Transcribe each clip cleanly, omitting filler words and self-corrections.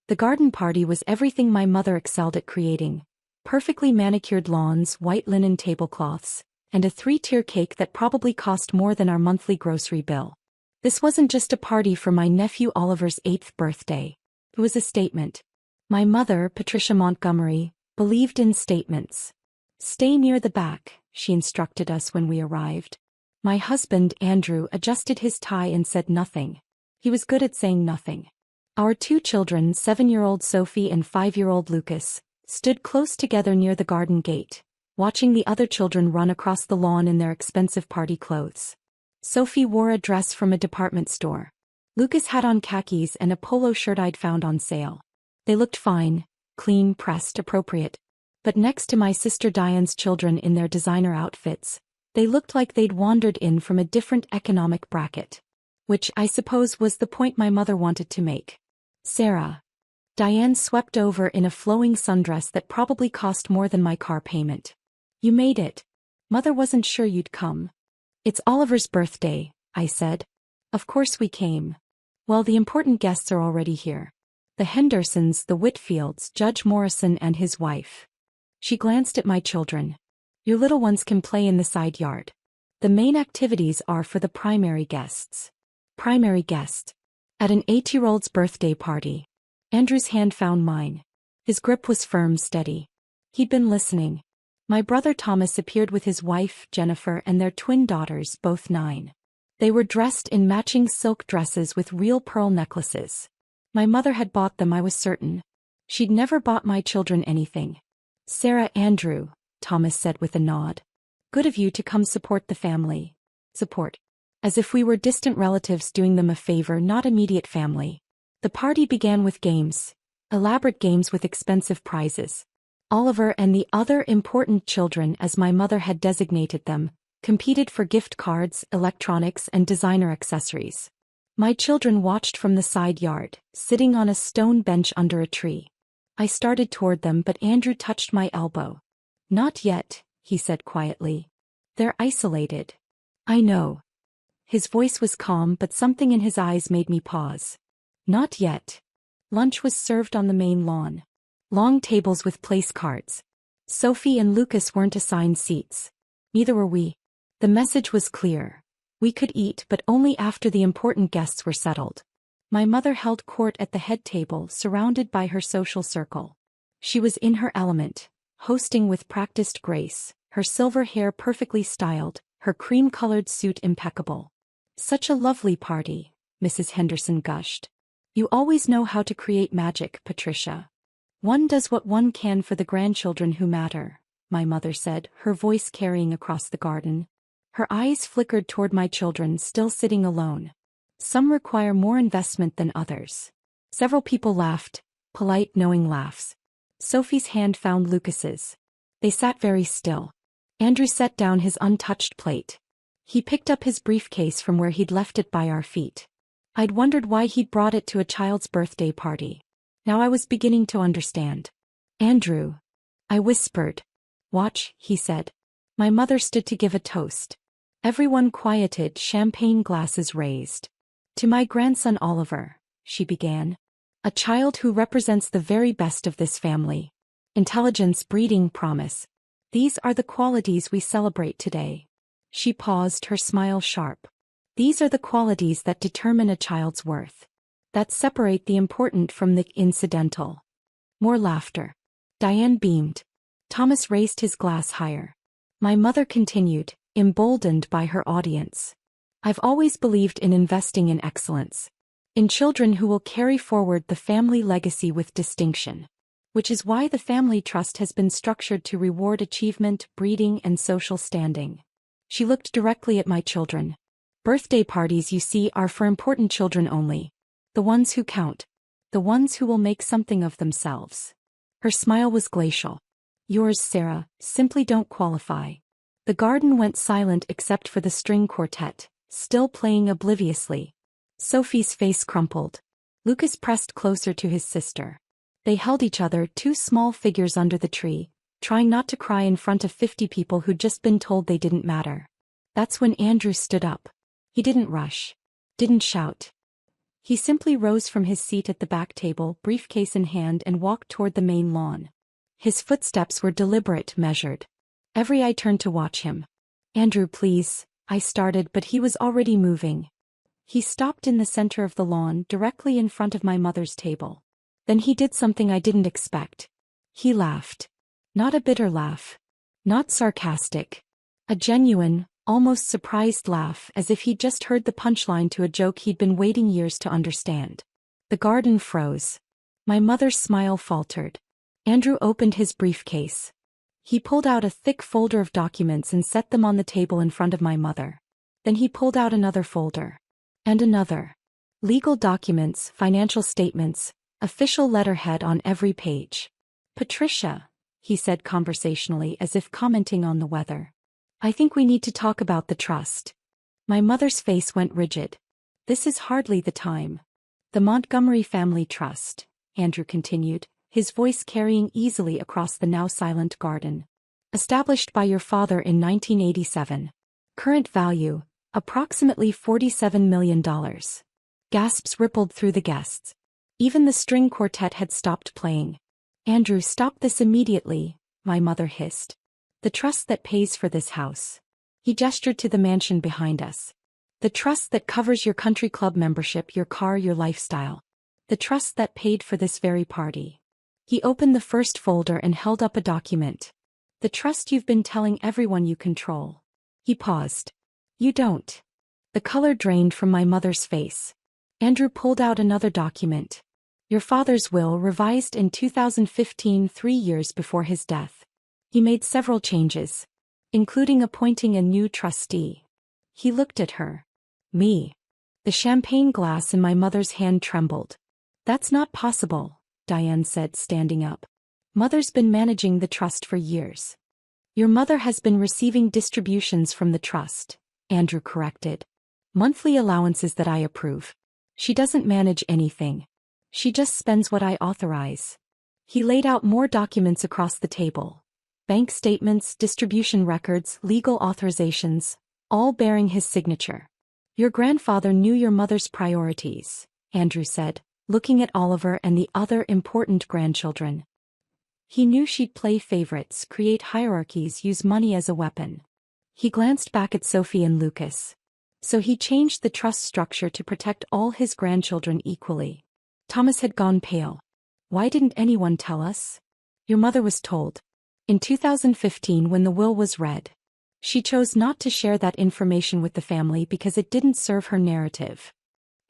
The garden party was everything my mother excelled at creating: perfectly manicured lawns, white linen tablecloths, and a 3-tier cake that probably cost more than our monthly grocery bill. This wasn't just a party for my nephew Oliver's 8th birthday. It was a statement. My mother, Patricia Montgomery, believed in statements. "Stay near the back," she instructed us when we arrived. My husband, Andrew, adjusted his tie and said nothing. He was good at saying nothing. Our 2 children, 7-year-old Sophie and 5-year-old Lucas, stood close together near the garden gate, watching the other children run across the lawn in their expensive party clothes. Sophie wore a dress from a department store. Lucas had on khakis and a polo shirt I'd found on sale. They looked fine, clean, pressed, appropriate. But next to my sister Diane's children in their designer outfits, they looked like they'd wandered in from a different economic bracket. Which, I suppose, was the point my mother wanted to make. "Sarah." Diane swept over in a flowing sundress that probably cost more than my car payment. "You made it. Mother wasn't sure you'd come." "It's Oliver's birthday," I said. "Of course we came." "Well, the important guests are already here. The Hendersons, the Whitfields, Judge Morrison and his wife." She glanced at my children. "Your little ones can play in the side yard. The main activities are for the primary guests." Primary guest. At an 8-year-old's birthday party. Andrew's hand found mine. His grip was firm, steady. He'd been listening. My brother Thomas appeared with his wife, Jennifer, and their twin daughters, both 9. They were dressed in matching silk dresses with real pearl necklaces. My mother had bought them, I was certain. She'd never bought my children anything. "Sarah, Andrew," Thomas said with a nod. "Good of you to come support the family." Support. As if we were distant relatives doing them a favor, not immediate family. The party began with games. Elaborate games with expensive prizes. Oliver and the other important children, as my mother had designated them, competed for gift cards, electronics, and designer accessories. My children watched from the side yard, sitting on a stone bench under a tree. I started toward them, but Andrew touched my elbow. "Not yet," he said quietly. "They're isolated." "I know." His voice was calm, but something in his eyes made me pause. "Not yet." Lunch was served on the main lawn. Long tables with place cards. Sophie and Lucas weren't assigned seats. Neither were we. The message was clear. We could eat, but only after the important guests were settled. My mother held court at the head table, surrounded by her social circle. She was in her element, hosting with practiced grace, her silver hair perfectly styled, her cream-colored suit impeccable. "Such a lovely party," Mrs. Henderson gushed. "You always know how to create magic, Patricia." "One does what one can for the grandchildren who matter," my mother said, her voice carrying across the garden. Her eyes flickered toward my children still sitting alone. "Some require more investment than others." Several people laughed, polite, knowing laughs. Sophie's hand found Lucas's. They sat very still. Andrew set down his untouched plate. He picked up his briefcase from where he'd left it by our feet. I'd wondered why he'd brought it to a child's birthday party. Now I was beginning to understand. "Andrew," I whispered. "Watch," he said. My mother stood to give a toast. Everyone quieted, champagne glasses raised. "To my grandson Oliver," she began. "A child who represents the very best of this family. Intelligence, breeding, promise. These are the qualities we celebrate today." She paused, her smile sharp. "These are the qualities that determine a child's worth. That separate the important from the incidental." More laughter. Diane beamed. Thomas raised his glass higher. My mother continued, emboldened by her audience. "I've always believed in investing in excellence. In children who will carry forward the family legacy with distinction. Which is why the family trust has been structured to reward achievement, breeding, and social standing." She looked directly at my children. "Birthday parties, you see, are for important children only. The ones who count. The ones who will make something of themselves." Her smile was glacial. "Yours, Sarah, simply don't qualify." The garden went silent except for the string quartet, still playing obliviously. Sophie's face crumpled. Lucas pressed closer to his sister. They held each other, 2 small figures under the tree, trying not to cry in front of 50 people who'd just been told they didn't matter. That's when Andrew stood up. He didn't rush. Didn't shout. He simply rose from his seat at the back table, briefcase in hand, and walked toward the main lawn. His footsteps were deliberate, measured. Every eye turned to watch him. "Andrew, please," I started, but he was already moving. He stopped in the center of the lawn, directly in front of my mother's table. Then he did something I didn't expect. He laughed. Not a bitter laugh. Not sarcastic. A genuine, almost surprised laugh, as if he'd just heard the punchline to a joke he'd been waiting years to understand. The garden froze. My mother's smile faltered. Andrew opened his briefcase. He pulled out a thick folder of documents and set them on the table in front of my mother. Then he pulled out another folder. And another. Legal documents, financial statements, official letterhead on every page. "Patricia," he said conversationally, as if commenting on the weather. "I think we need to talk about the trust." My mother's face went rigid. "This is hardly the time." "The Montgomery Family Trust," Andrew continued, his voice carrying easily across the now silent garden. "Established by your father in 1987. Current value, approximately $47 million. Gasps rippled through the guests. Even the string quartet had stopped playing. "Andrew, stop this immediately," my mother hissed. "The trust that pays for this house." He gestured to the mansion behind us. "The trust that covers your country club membership, your car, your lifestyle. The trust that paid for this very party." He opened the first folder and held up a document. "The trust you've been telling everyone you control." He paused. "You don't." The color drained from my mother's face. Andrew pulled out another document. "Your father's will, revised in 2015, 3 years before his death. He made several changes, including appointing a new trustee." He looked at her. Me. The champagne glass in my mother's hand trembled. "That's not possible," Diane said, standing up. "Mother's been managing the trust for years." "Your mother has been receiving distributions from the trust," Andrew corrected. "Monthly allowances that I approve. She doesn't manage anything. She just spends what I authorize." He laid out more documents across the table. Bank statements, distribution records, legal authorizations, all bearing his signature. "Your grandfather knew your mother's priorities," Andrew said, looking at Oliver and the other important grandchildren. "He knew she'd play favorites, create hierarchies, use money as a weapon." He glanced back at Sophie and Lucas. "So he changed the trust structure to protect all his grandchildren equally." Thomas had gone pale. "Why didn't anyone tell us?" "Your mother was told. In 2015, when the will was read. She chose not to share that information with the family because it didn't serve her narrative."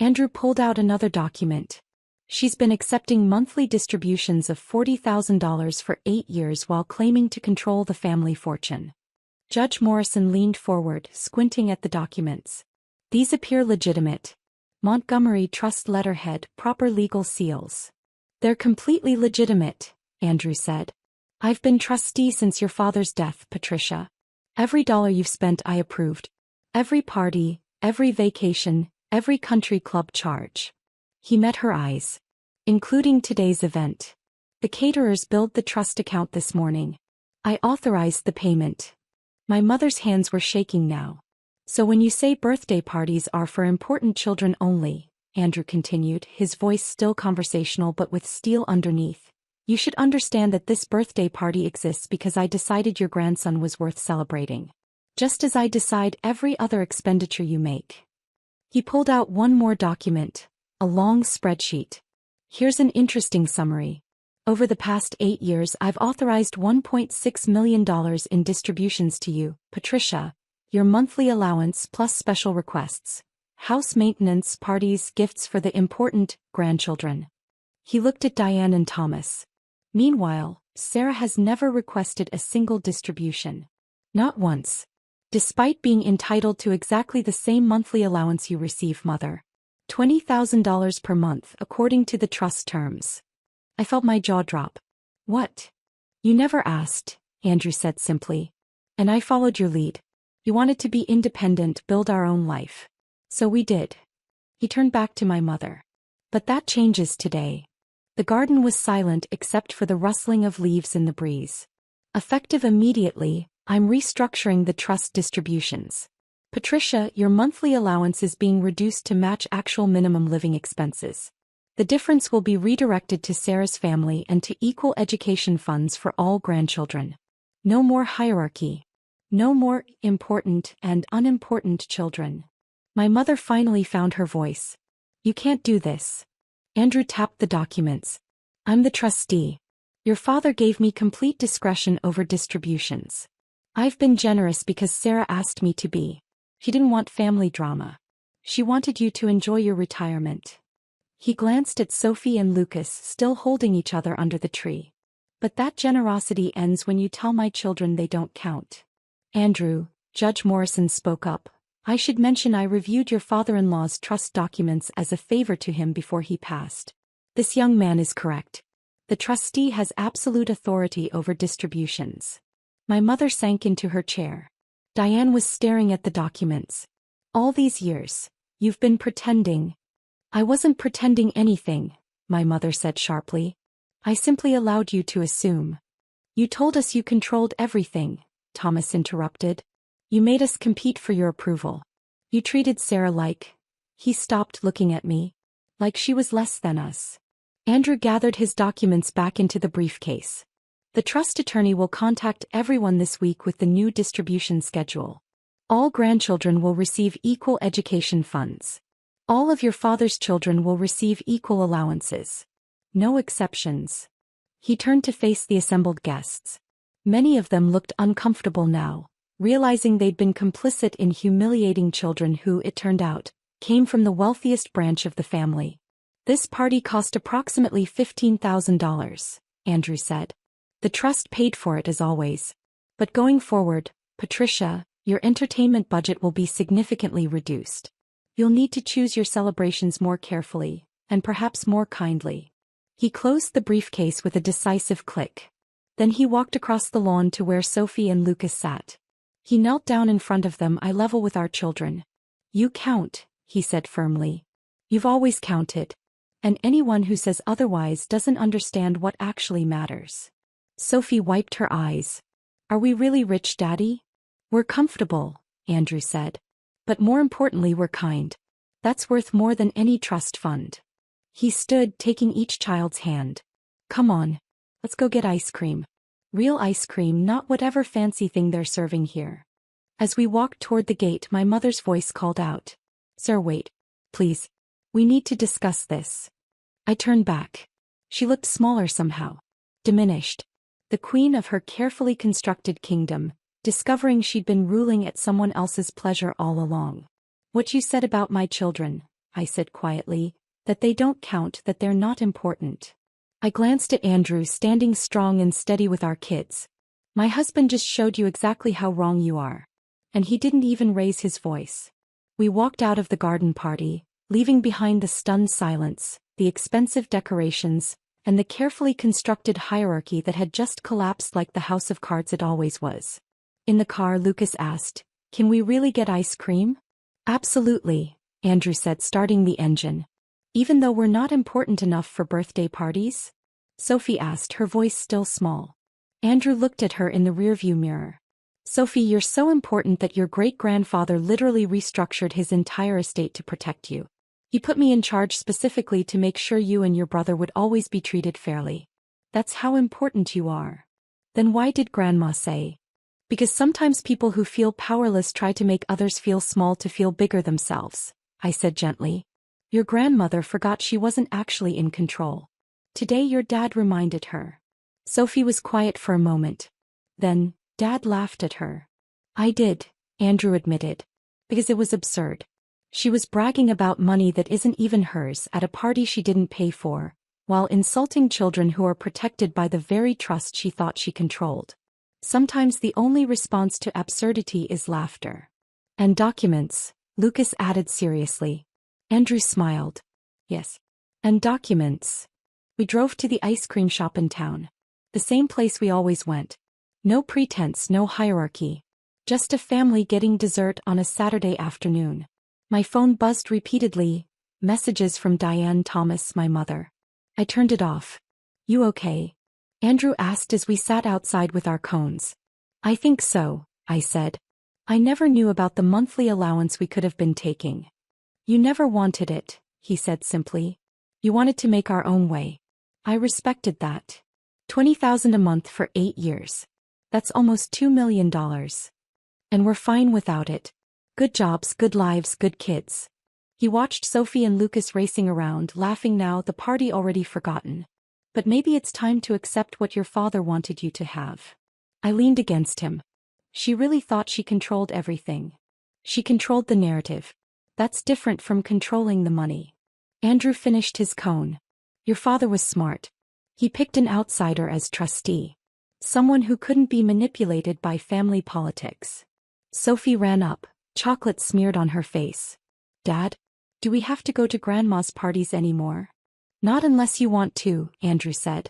Andrew pulled out another document. "She's been accepting monthly distributions of $40,000 for 8 years while claiming to control the family fortune." Judge Morrison leaned forward, squinting at the documents. "These appear legitimate. Montgomery Trust letterhead, proper legal seals." "They're completely legitimate," Andrew said. "I've been trustee since your father's death, Patricia. Every dollar you've spent I approved. Every party, every vacation, every country club charge." He met her eyes. "Including today's event. The caterers billed the trust account this morning. I authorized the payment." My mother's hands were shaking now. "So when you say birthday parties are for important children only," Andrew continued, his voice still conversational but with steel underneath, "you should understand that this birthday party exists because I decided your grandson was worth celebrating. Just as I decide every other expenditure you make." He pulled out one more document, a long spreadsheet. "Here's an interesting summary. Over the past 8 years I've authorized $1.6 million in distributions to you, Patricia. Your monthly allowance plus special requests. House maintenance, parties, gifts for the important grandchildren." He looked at Diane and Thomas. "Meanwhile, Sarah has never requested a single distribution. Not once. Despite being entitled to exactly the same monthly allowance you receive, Mother. $20,000 per month according to the trust terms." I felt my jaw drop. "What?" "You never asked," Andrew said simply. "And I followed your lead. You wanted to be independent, build our own life. So we did." He turned back to my mother. "But that changes today." The garden was silent except for the rustling of leaves in the breeze. "Effective immediately, I'm restructuring the trust distributions. Patricia, your monthly allowance is being reduced to match actual minimum living expenses. The difference will be redirected to Sarah's family and to equal education funds for all grandchildren. No more hierarchy. No more important and unimportant children. My mother finally found her voice. You can't do this. Andrew tapped the documents. I'm the trustee. Your father gave me complete discretion over distributions. I've been generous because Sarah asked me to be. She didn't want family drama. She wanted you to enjoy your retirement. He glanced at Sophie and Lucas still holding each other under the tree. But that generosity ends when you tell my children they don't count. Andrew, Judge Morrison spoke up. I should mention I reviewed your father-in-law's trust documents as a favor to him before he passed. This young man is correct. The trustee has absolute authority over distributions. My mother sank into her chair. Diane was staring at the documents. All these years, you've been pretending. I wasn't pretending anything, my mother said sharply. I simply allowed you to assume. You told us you controlled everything, Thomas interrupted. You made us compete for your approval. You treated Sarah like... He stopped looking at me. Like she was less than us. Andrew gathered his documents back into the briefcase. The trust attorney will contact everyone this week with the new distribution schedule. All grandchildren will receive equal education funds. All of your father's children will receive equal allowances. No exceptions. He turned to face the assembled guests. Many of them looked uncomfortable now, realizing they'd been complicit in humiliating children who, it turned out, came from the wealthiest branch of the family. This party cost approximately $15,000, Andrew said. The trust paid for it as always. But going forward, Patricia, your entertainment budget will be significantly reduced. You'll need to choose your celebrations more carefully, and perhaps more kindly. He closed the briefcase with a decisive click. Then he walked across the lawn to where Sophie and Lucas sat. He knelt down in front of them. I level with our children. You count, he said firmly. You've always counted. And anyone who says otherwise doesn't understand what actually matters. Sophie wiped her eyes. Are we really rich, Daddy? We're comfortable, Andrew said. But more importantly, we're kind. That's worth more than any trust fund. He stood, taking each child's hand. Come on. Let's go get ice cream. Real ice cream, not whatever fancy thing they're serving here. As we walked toward the gate, my mother's voice called out. Sir, wait. Please. We need to discuss this. I turned back. She looked smaller somehow. Diminished. The queen of her carefully constructed kingdom, discovering she'd been ruling at someone else's pleasure all along. What you said about my children, I said quietly, that they don't count, that they're not important. I glanced at Andrew, standing strong and steady with our kids. My husband just showed you exactly how wrong you are. And he didn't even raise his voice. We walked out of the garden party, leaving behind the stunned silence, the expensive decorations, and the carefully constructed hierarchy that had just collapsed like the house of cards it always was. In the car, Lucas asked, Can we really get ice cream? Absolutely, Andrew said, starting the engine. Even though we're not important enough for birthday parties? Sophie asked, her voice still small. Andrew looked at her in the rearview mirror. Sophie, you're so important that your great-grandfather literally restructured his entire estate to protect you. He put me in charge specifically to make sure you and your brother would always be treated fairly. That's how important you are. Then why did Grandma say? Because sometimes people who feel powerless try to make others feel small to feel bigger themselves, I said gently. Your grandmother forgot she wasn't actually in control. Today your dad reminded her. Sophie was quiet for a moment. Then, Dad laughed at her. I did, Andrew admitted. Because it was absurd. She was bragging about money that isn't even hers at a party she didn't pay for, while insulting children who are protected by the very trust she thought she controlled. Sometimes the only response to absurdity is laughter. And documents, Lucas added seriously. Andrew smiled. Yes. And documents. We drove to the ice cream shop in town. The same place we always went. No pretense, no hierarchy. Just a family getting dessert on a Saturday afternoon. My phone buzzed repeatedly. Messages from Diane Thomas, my mother. I turned it off. You okay? Andrew asked as we sat outside with our cones. I think so, I said. I never knew about the monthly allowance we could have been taking. You never wanted it, he said simply. You wanted to make our own way. I respected that. 20,000 a month for 8 years. That's almost $2 million. And we're fine without it. Good jobs, good lives, good kids. He watched Sophie and Lucas racing around, laughing now, the party already forgotten. But maybe it's time to accept what your father wanted you to have. I leaned against him. She really thought she controlled everything. She controlled the narrative. That's different from controlling the money. Andrew finished his cone. Your father was smart. He picked an outsider as trustee. Someone who couldn't be manipulated by family politics. Sophie ran up, chocolate smeared on her face. Dad? Do we have to go to Grandma's parties anymore? Not unless you want to, Andrew said.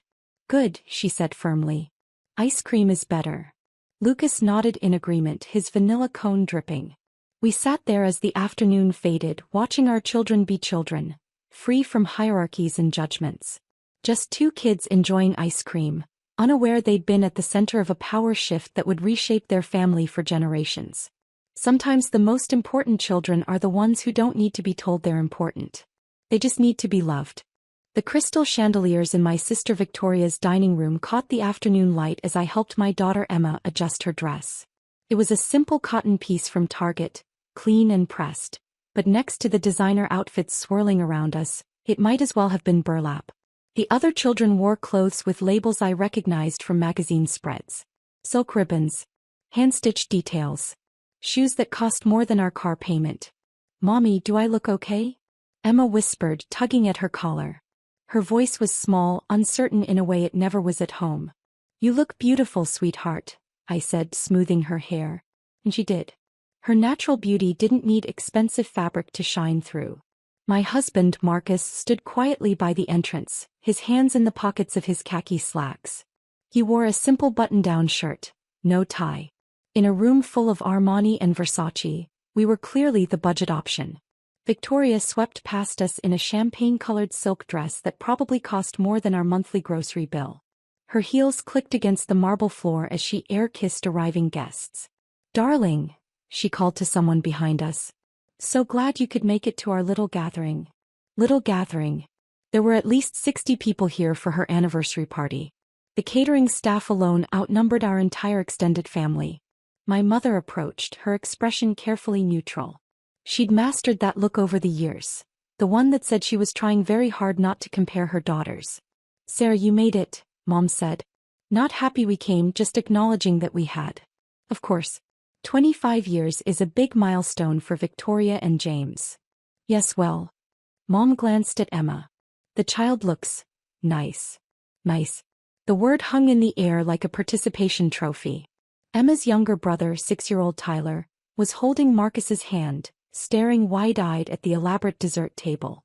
Good, she said firmly. Ice cream is better. Lucas nodded in agreement, his vanilla cone dripping. We sat there as the afternoon faded, watching our children be children, free from hierarchies and judgments. Just two kids enjoying ice cream, unaware they'd been at the center of a power shift that would reshape their family for generations. Sometimes the most important children are the ones who don't need to be told they're important. They just need to be loved. The crystal chandeliers in my sister Victoria's dining room caught the afternoon light as I helped my daughter Emma adjust her dress. It was a simple cotton piece from Target, clean and pressed, but next to the designer outfits swirling around us, it might as well have been burlap. The other children wore clothes with labels I recognized from magazine spreads. Silk ribbons, hand-stitched details, shoes that cost more than our car payment. Mommy, do I look okay? Emma whispered, tugging at her collar. Her voice was small, uncertain in a way it never was at home. You look beautiful, sweetheart, I said, smoothing her hair. And she did. Her natural beauty didn't need expensive fabric to shine through. My husband, Marcus, stood quietly by the entrance, his hands in the pockets of his khaki slacks. He wore a simple button-down shirt, no tie. In a room full of Armani and Versace, we were clearly the budget option. Victoria swept past us in a champagne-colored silk dress that probably cost more than our monthly grocery bill. Her heels clicked against the marble floor as she air-kissed arriving guests. Darling, she called to someone behind us. So glad you could make it to our little gathering. Little gathering. There were at least 60 people here for her anniversary party. The catering staff alone outnumbered our entire extended family. My mother approached, her expression carefully neutral. She'd mastered that look over the years, the one that said she was trying very hard not to compare her daughters. Sarah, you made it, Mom said. Not happy we came, just acknowledging that we had. Of course. 25 years is a big milestone for Victoria and James. Yes, well. Mom glanced at Emma. The child looks nice. Nice. The word hung in the air like a participation trophy. Emma's younger brother, 6-year-old Tyler, was holding Marcus's hand, staring wide-eyed at the elaborate dessert table.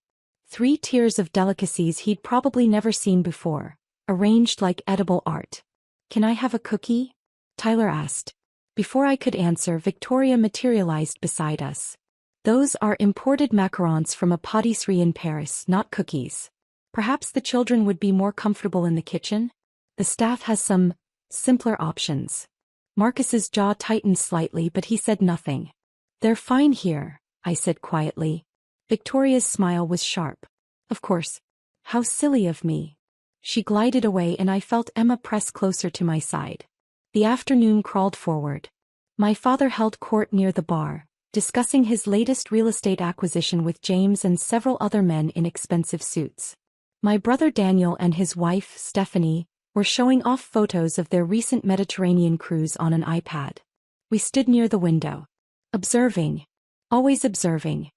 3 tiers of delicacies he'd probably never seen before, arranged like edible art. Can I have a cookie? Tyler asked. Before I could answer, Victoria materialized beside us. Those are imported macarons from a pâtisserie in Paris, not cookies. Perhaps the children would be more comfortable in the kitchen? The staff has some simpler options. Marcus's jaw tightened slightly, but he said nothing. They're fine here, I said quietly. Victoria's smile was sharp. Of course. How silly of me. She glided away and I felt Emma press closer to my side. The afternoon crawled forward. My father held court near the bar, discussing his latest real estate acquisition with James and several other men in expensive suits. My brother Daniel and his wife, Stephanie, were showing off photos of their recent Mediterranean cruise on an iPad. We stood near the window. Observing. Always observing.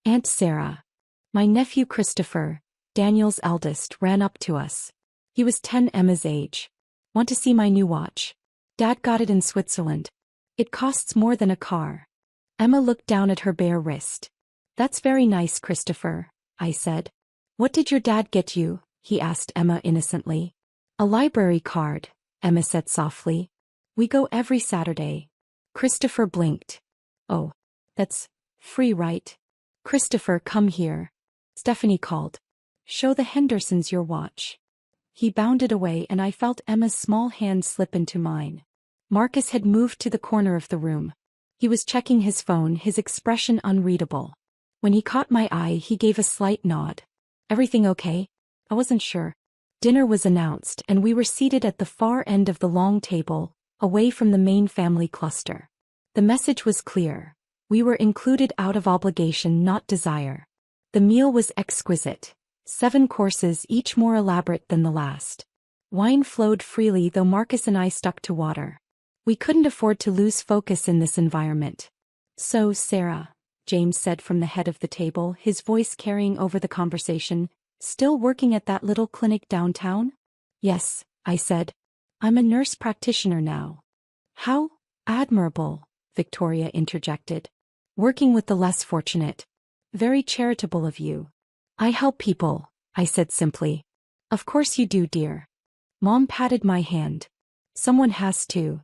Aunt Sarah. My nephew Christopher, Daniel's eldest, ran up to us. He was 10 Emma's age. Want to see my new watch? Dad got it in Switzerland. It costs more than a car. Emma looked down at her bare wrist. That's very nice, Christopher, I said. What did your dad get you? He asked Emma innocently. A library card, Emma said softly. We go every Saturday. Christopher blinked. Oh, that's free, right? Christopher, come here. Stephanie called. Show the Hendersons your watch. He bounded away and I felt Emma's small hand slip into mine. Marcus had moved to the corner of the room. He was checking his phone, his expression unreadable. When he caught my eye, he gave a slight nod. Everything okay? I wasn't sure. Dinner was announced, and we were seated at the far end of the long table, away from the main family cluster. The message was clear. We were included out of obligation, not desire. The meal was exquisite. 7 courses, each more elaborate than the last. Wine flowed freely, though Marcus and I stuck to water. We couldn't afford to lose focus in this environment. So, Sarah, James said from the head of the table, his voice carrying over the conversation, still working at that little clinic downtown? Yes, I said. I'm a nurse practitioner now. How admirable, Victoria interjected. Working with the less fortunate. Very charitable of you. I help people, I said simply. Of course you do, dear. Mom patted my hand. Someone has to.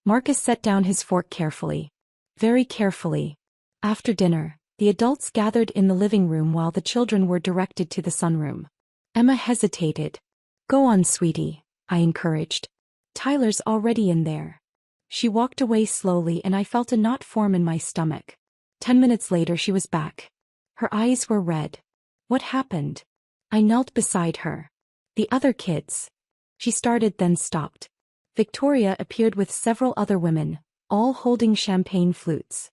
Marcus set down his fork carefully. Very carefully. After dinner, the adults gathered in the living room while the children were directed to the sunroom. Emma hesitated. Go on, sweetie, I encouraged. Tyler's already in there. She walked away slowly and I felt a knot form in my stomach. 10 minutes later she was back. Her eyes were red. What happened? I knelt beside her. The other kids. She started then stopped. Victoria appeared with several other women, all holding champagne flutes.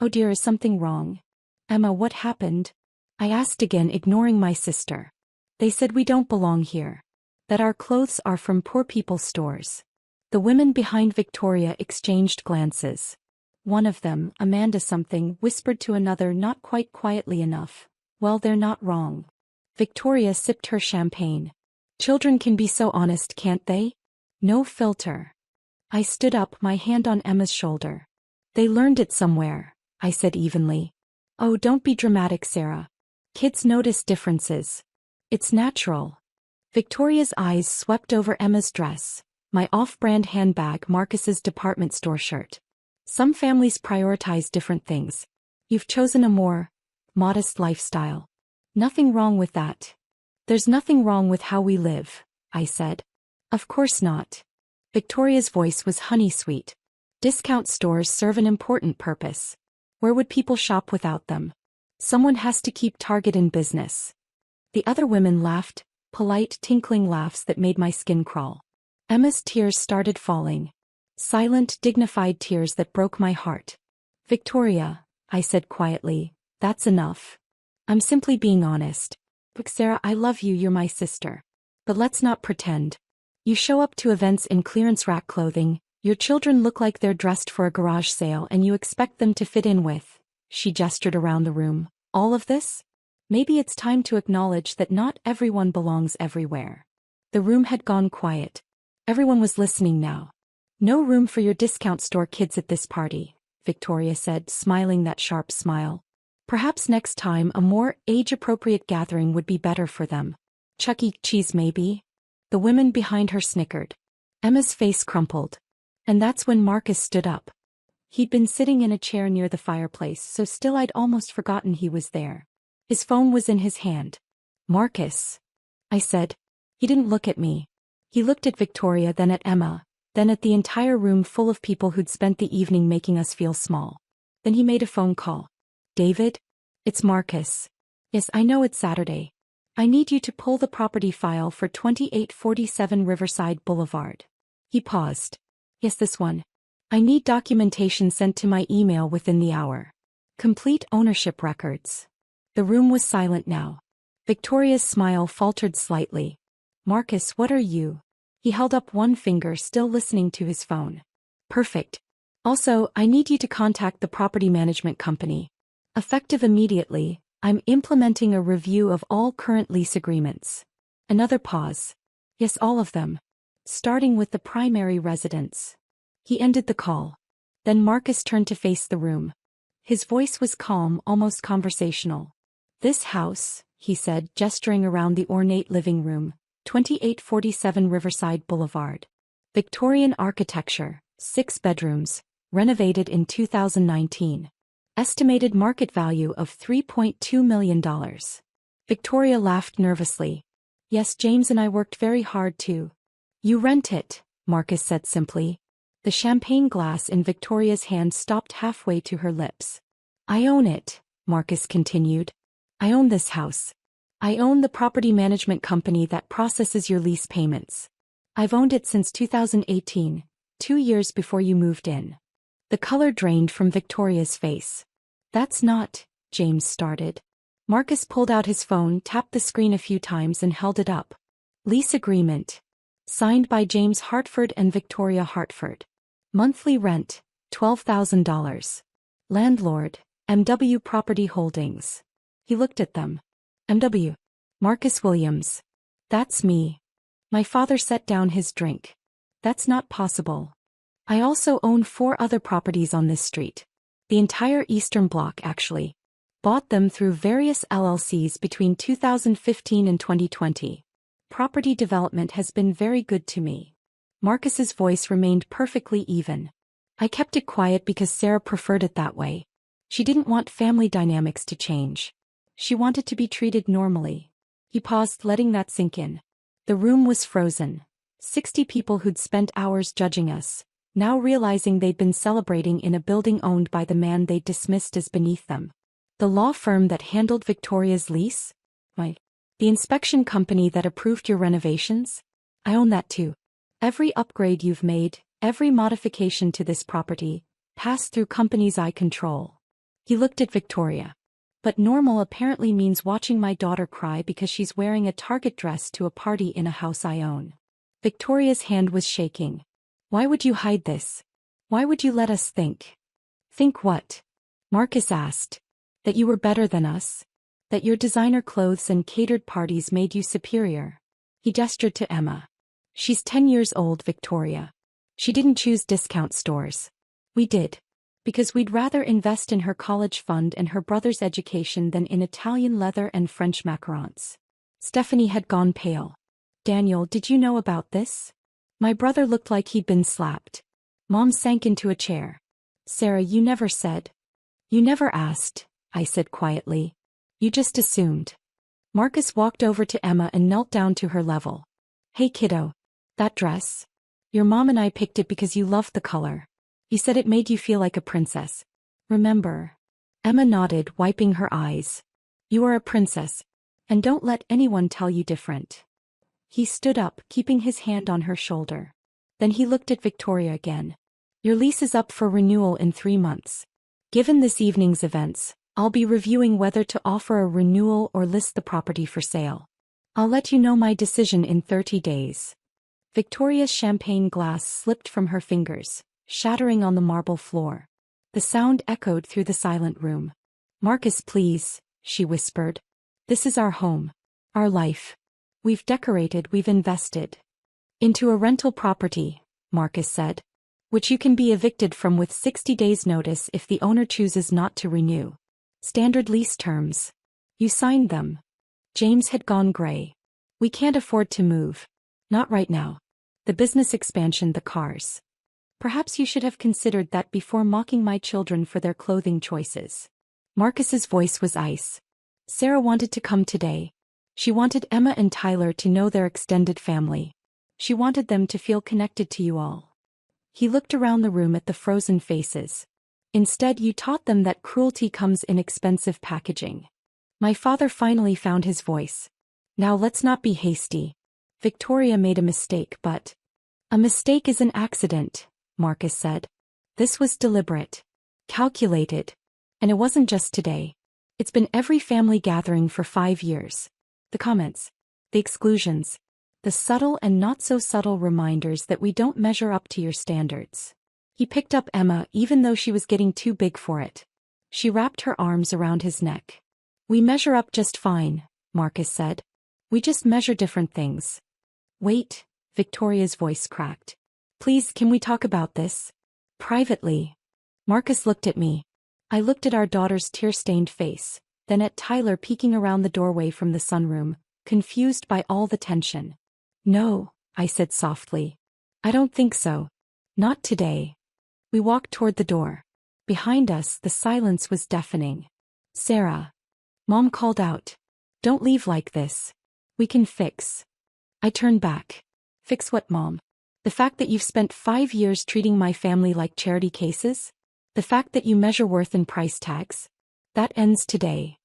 Oh dear, is something wrong? Emma, what happened? I asked again, ignoring my sister. They said we don't belong here. That our clothes are from poor people's stores. The women behind Victoria exchanged glances. One of them, Amanda something, whispered to another not quite quietly enough. Well, they're not wrong. Victoria sipped her champagne. Children can be so honest, can't they? No filter. I stood up, my hand on Emma's shoulder. They learned it somewhere, I said evenly. Oh, don't be dramatic, Sarah. Kids notice differences. It's natural. Victoria's eyes swept over Emma's dress, my off-brand handbag, Marcus's department store shirt. Some families prioritize different things. You've chosen a more modest lifestyle. Nothing wrong with that. There's nothing wrong with how we live, I said. Of course not. Victoria's voice was honey-sweet. Discount stores serve an important purpose. Where would people shop without them? Someone has to keep Target in business. The other women laughed, polite, tinkling laughs that made my skin crawl. Emma's tears started falling. Silent, dignified tears that broke my heart. Victoria, I said quietly, that's enough. I'm simply being honest. Look, Sarah, I love you, you're my sister. But let's not pretend. You show up to events in clearance rack clothing, your children look like they're dressed for a garage sale and you expect them to fit in with, she gestured around the room, all of this? Maybe it's time to acknowledge that not everyone belongs everywhere. The room had gone quiet. Everyone was listening now. No room for your discount store kids at this party, Victoria said, smiling that sharp smile. Perhaps next time a more age-appropriate gathering would be better for them. Chuck E. Cheese maybe? The women behind her snickered. Emma's face crumpled. And that's when Marcus stood up. He'd been sitting in a chair near the fireplace, so still I'd almost forgotten he was there. His phone was in his hand. Marcus, I said. He didn't look at me. He looked at Victoria, then at Emma, then at the entire room full of people who'd spent the evening making us feel small. Then he made a phone call. David? It's Marcus. Yes, I know it's Saturday. I need you to pull the property file for 2847 Riverside Boulevard. He paused. Yes, this one. I need documentation sent to my email within the hour. Complete ownership records. The room was silent now. Victoria's smile faltered slightly. Marcus, what are you? He held up one finger, still listening to his phone. Perfect. Also, I need you to contact the property management company. Effective immediately, I'm implementing a review of all current lease agreements. Another pause. Yes, all of them. Starting with the primary residence. He ended the call. Then Marcus turned to face the room. His voice was calm, almost conversational. This house, he said, gesturing around the ornate living room, 2847 Riverside Boulevard. Victorian architecture, 6 bedrooms, renovated in 2019. Estimated market value of $3.2 million. Victoria laughed nervously. Yes, James and I worked very hard too. You rent it, Marcus said simply. The champagne glass in Victoria's hand stopped halfway to her lips. I own it, Marcus continued. I own this house. I own the property management company that processes your lease payments. I've owned it since 2018, 2 years before you moved in. The color drained from Victoria's face. That's not, James started. Marcus pulled out his phone, tapped the screen a few times and held it up. Lease agreement. Signed by James Hartford and Victoria Hartford. Monthly rent, $12,000. Landlord, MW Property Holdings. He looked at them. MW. Marcus Williams. That's me. My father set down his drink. That's not possible. I also own 4 other properties on this street. The entire eastern block, actually. Bought them through various LLCs between 2015 and 2020. Property development has been very good to me. Marcus's voice remained perfectly even. I kept it quiet because Sarah preferred it that way. She didn't want family dynamics to change. She wanted to be treated normally. He paused, letting that sink in. The room was frozen. 60 people who'd spent hours judging us, now realizing they'd been celebrating in a building owned by the man they'd dismissed as beneath them. The law firm that handled Victoria's lease? Why, the inspection company that approved your renovations? I own that too. Every upgrade you've made, every modification to this property, passed through companies I control. He looked at Victoria. But normal apparently means watching my daughter cry because she's wearing a Target dress to a party in a house I own. Victoria's hand was shaking. Why would you hide this? Why would you let us think? Think what? Marcus asked. That you were better than us? That your designer clothes and catered parties made you superior? He gestured to Emma. She's 10 years old, Victoria. She didn't choose discount stores. We did. Because we'd rather invest in her college fund and her brother's education than in Italian leather and French macarons. Stephanie had gone pale. Daniel, did you know about this? My brother looked like he'd been slapped. Mom sank into a chair. Sarah, you never said. You never asked, I said quietly. You just assumed. Marcus walked over to Emma and knelt down to her level. Hey kiddo. That dress? Your mom and I picked it because you loved the color. You said it made you feel like a princess. Remember? Emma nodded, wiping her eyes. You are a princess. And don't let anyone tell you different. He stood up, keeping his hand on her shoulder. Then he looked at Victoria again. Your lease is up for renewal in 3 months. Given this evening's events, I'll be reviewing whether to offer a renewal or list the property for sale. I'll let you know my decision in 30 days. Victoria's champagne glass slipped from her fingers, shattering on the marble floor. The sound echoed through the silent room. Marcus, please, she whispered. This is our home. Our life. We've decorated, we've invested. Into a rental property, Marcus said. Which you can be evicted from with 60 days notice if the owner chooses not to renew. Standard lease terms. You signed them. James had gone gray. We can't afford to move. Not right now. The business expansion, the cars. Perhaps you should have considered that before mocking my children for their clothing choices. Marcus's voice was ice. Sarah wanted to come today. She wanted Emma and Tyler to know their extended family. She wanted them to feel connected to you all. He looked around the room at the frozen faces. Instead, you taught them that cruelty comes in expensive packaging. My father finally found his voice. Now let's not be hasty. Victoria made a mistake, but... A mistake is an accident, Marcus said. This was deliberate. Calculated. And it wasn't just today. It's been every family gathering for 5 years. The comments. The exclusions. The subtle and not so subtle reminders that we don't measure up to your standards. He picked up Emma even though she was getting too big for it. She wrapped her arms around his neck. We measure up just fine, Marcus said. We just measure different things. Wait, Victoria's voice cracked. Please, can we talk about this? Privately. Marcus looked at me. I looked at our daughter's tear-stained face, then at Tyler peeking around the doorway from the sunroom, confused by all the tension. No, I said softly. I don't think so. Not today. We walked toward the door. Behind us, the silence was deafening. Sarah. Mom called out. Don't leave like this. We can fix. I turned back. Fix what, Mom? The fact that you've spent 5 years treating my family like charity cases? The fact that you measure worth in price tags? That ends today.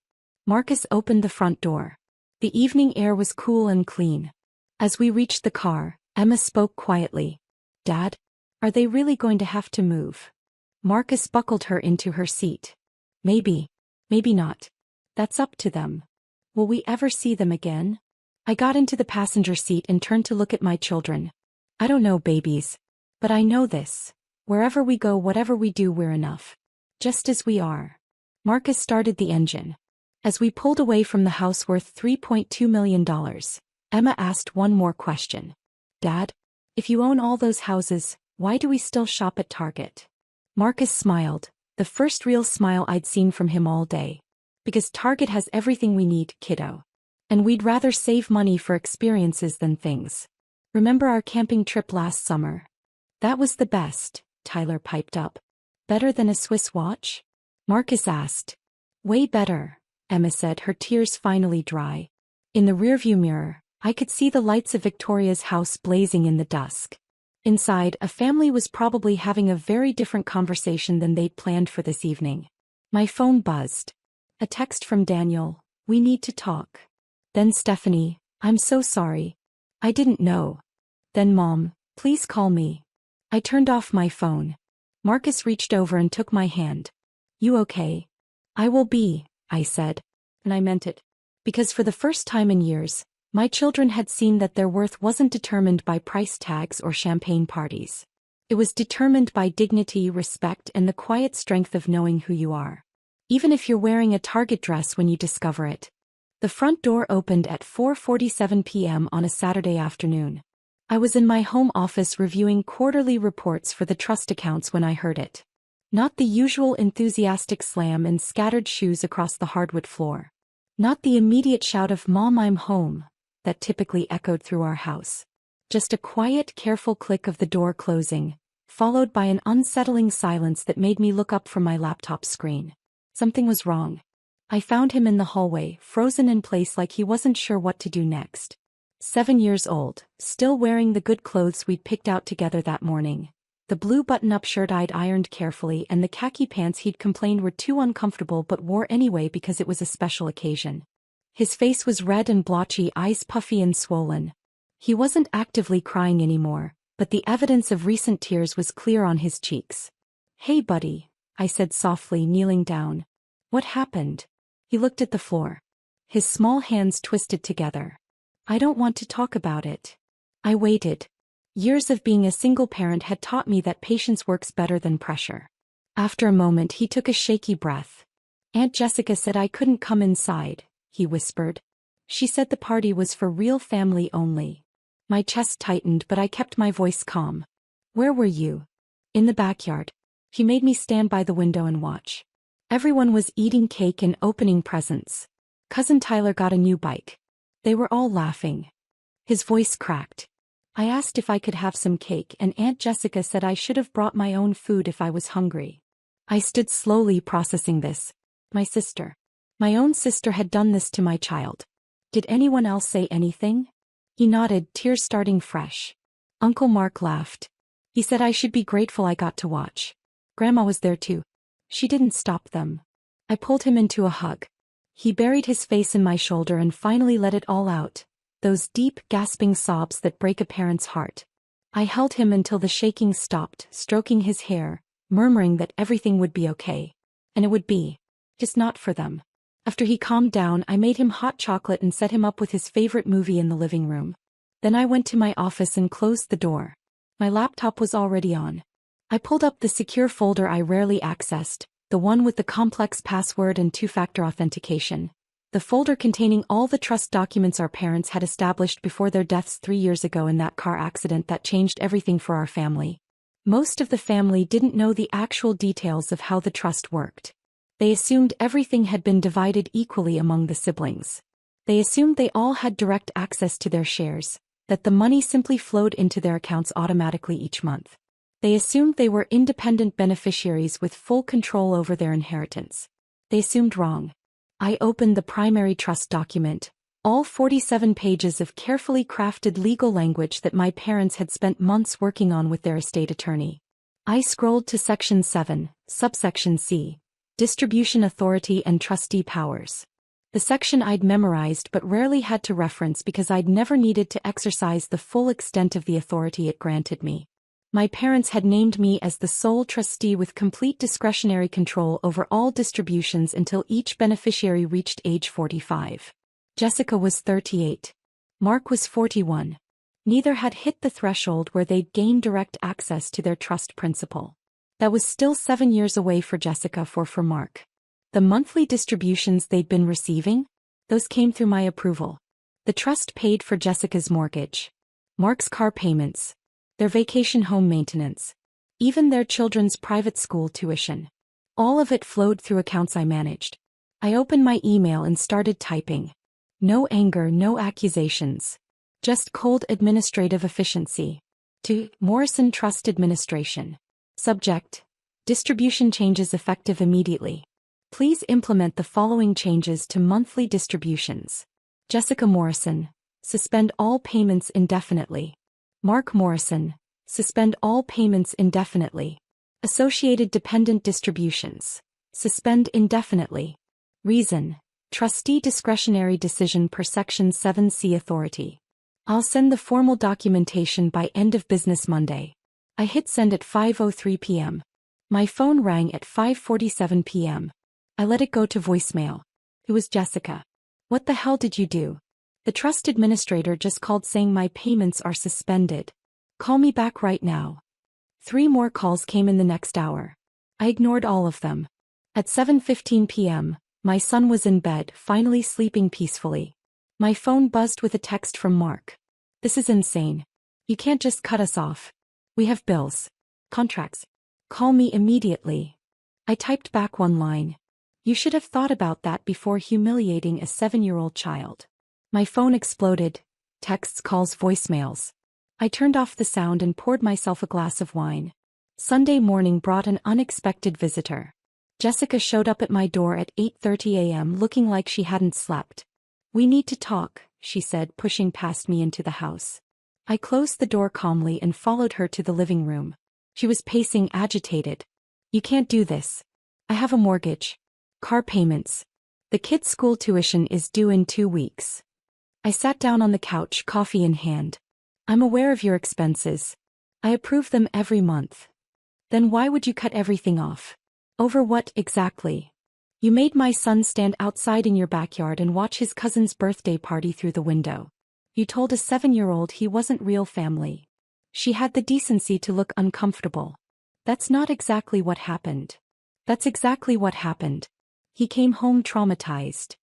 Marcus opened the front door. The evening air was cool and clean. As we reached the car, Emma spoke quietly. Dad? Are they really going to have to move? Marcus buckled her into her seat. Maybe. Maybe not. That's up to them. Will we ever see them again? I got into the passenger seat and turned to look at my children. I don't know, babies. But I know this. Wherever we go, whatever we do, we're enough. Just as we are. Marcus started the engine. As we pulled away from the house worth $3.2 million, Emma asked one more question. Dad? If you own all those houses, why do we still shop at Target? Marcus smiled, the first real smile I'd seen from him all day. Because Target has everything we need, kiddo. And we'd rather save money for experiences than things. Remember our camping trip last summer? That was the best, Tyler piped up. Better than a Swiss watch? Marcus asked. Way better, Emma said, her tears finally dry. In the rearview mirror, I could see the lights of Victoria's house blazing in the dusk. Inside, a family was probably having a very different conversation than they'd planned for this evening. My phone buzzed. A text from Daniel, we need to talk. Then Stephanie, I'm so sorry. I didn't know. Then Mom, please call me. I turned off my phone. Marcus reached over and took my hand. You okay? I will be, I said. And I meant it. Because for the first time in years, my children had seen that their worth wasn't determined by price tags or champagne parties. It was determined by dignity, respect, and the quiet strength of knowing who you are. Even if you're wearing a Target dress when you discover it. The front door opened at 4:47 p.m. on a Saturday afternoon. I was in my home office reviewing quarterly reports for the trust accounts when I heard it. Not the usual enthusiastic slam and scattered shoes across the hardwood floor. Not the immediate shout of "Mom, I'm home," that typically echoed through our house. Just a quiet, careful click of the door closing, followed by an unsettling silence that made me look up from my laptop screen. Something was wrong. I found him in the hallway, frozen in place like he wasn't sure what to do next. 7 years old, still wearing the good clothes we'd picked out together that morning. The blue button-up shirt I'd ironed carefully and the khaki pants he'd complained were too uncomfortable but wore anyway because it was a special occasion. His face was red and blotchy, eyes puffy and swollen. He wasn't actively crying anymore, but the evidence of recent tears was clear on his cheeks. Hey buddy, I said softly, kneeling down. What happened? He looked at the floor. His small hands twisted together. I don't want to talk about it. I waited. Years of being a single parent had taught me that patience works better than pressure. After a moment he took a shaky breath. Aunt Jessica said I couldn't come inside, he whispered. She said the party was for real family only. My chest tightened but I kept my voice calm. Where were you? In the backyard. He made me stand by the window and watch. Everyone was eating cake and opening presents. Cousin Tyler got a new bike. They were all laughing. His voice cracked. I asked if I could have some cake and Aunt Jessica said I should have brought my own food if I was hungry. I stood slowly processing this. My sister. My own sister had done this to my child. Did anyone else say anything? He nodded, tears starting fresh. Uncle Mark laughed. He said I should be grateful I got to watch. Grandma was there too. She didn't stop them. I pulled him into a hug. He buried his face in my shoulder and finally let it all out. Those deep, gasping sobs that break a parent's heart. I held him until the shaking stopped, stroking his hair, murmuring that everything would be okay. And it would be. Just not for them. After he calmed down, I made him hot chocolate and set him up with his favorite movie in the living room. Then I went to my office and closed the door. My laptop was already on. I pulled up the secure folder I rarely accessed, the one with the complex password and two-factor authentication. The folder containing all the trust documents our parents had established before their deaths 3 years ago in that car accident that changed everything for our family. Most of the family didn't know the actual details of how the trust worked. They assumed everything had been divided equally among the siblings. They assumed they all had direct access to their shares, that the money simply flowed into their accounts automatically each month. They assumed they were independent beneficiaries with full control over their inheritance. They assumed wrong. I opened the primary trust document, All 47 pages of carefully crafted legal language that my parents had spent months working on with their estate attorney. I scrolled to Section 7, Subsection C, Distribution Authority and Trustee Powers. The section I'd memorized but rarely had to reference because I'd never needed to exercise the full extent of the authority it granted me. My parents had named me as the sole trustee with complete discretionary control over all distributions until each beneficiary reached age 45. Jessica was 38. Mark was 41. Neither had hit the threshold where they'd gain direct access to their trust principal. That was still 7 years away for Jessica for Mark. The monthly distributions they'd been receiving? Those came through my approval. The trust paid for Jessica's mortgage, Mark's car payments, their vacation home maintenance, even their children's private school tuition. All of it flowed through accounts I managed. I opened my email and started typing. No anger, no accusations. Just cold administrative efficiency. To Morrison Trust Administration. Subject: Distribution changes effective immediately. Please implement the following changes to monthly distributions. Jessica Morrison, suspend all payments indefinitely. Mark Morrison, suspend all payments indefinitely. Associated dependent distributions, suspend indefinitely. Reason: Trustee discretionary decision per Section 7C authority. I'll send the formal documentation by end of business Monday. I hit send at 5:03 p.m. My phone rang at 5:47 p.m. I let it go to voicemail. It was Jessica. What the hell did you do? The trust administrator just called saying my payments are suspended. Call me back right now. 3 more calls came in the next hour. I ignored all of them. At 7:15 p.m., my son was in bed, finally sleeping peacefully. My phone buzzed with a text from Mark. This is insane. You can't just cut us off. We have bills. Contracts. Call me immediately. I typed back one line. You should have thought about that before humiliating a 7-year-old child. My phone exploded. Texts, calls, voicemails. I turned off the sound and poured myself a glass of wine. Sunday morning brought an unexpected visitor. Jessica showed up at my door at 8:30 a.m. looking like she hadn't slept. We need to talk, she said, pushing past me into the house. I closed the door calmly and followed her to the living room. She was pacing, agitated. You can't do this. I have a mortgage. Car payments. The kids' school tuition is due in 2 weeks. I sat down on the couch, coffee in hand. I'm aware of your expenses. I approve them every month. Then why would you cut everything off? Over what exactly? You made my son stand outside in your backyard and watch his cousin's birthday party through the window. You told a 7-year-old he wasn't real family. She had the decency to look uncomfortable. That's not exactly what happened. That's exactly what happened. He came home traumatized.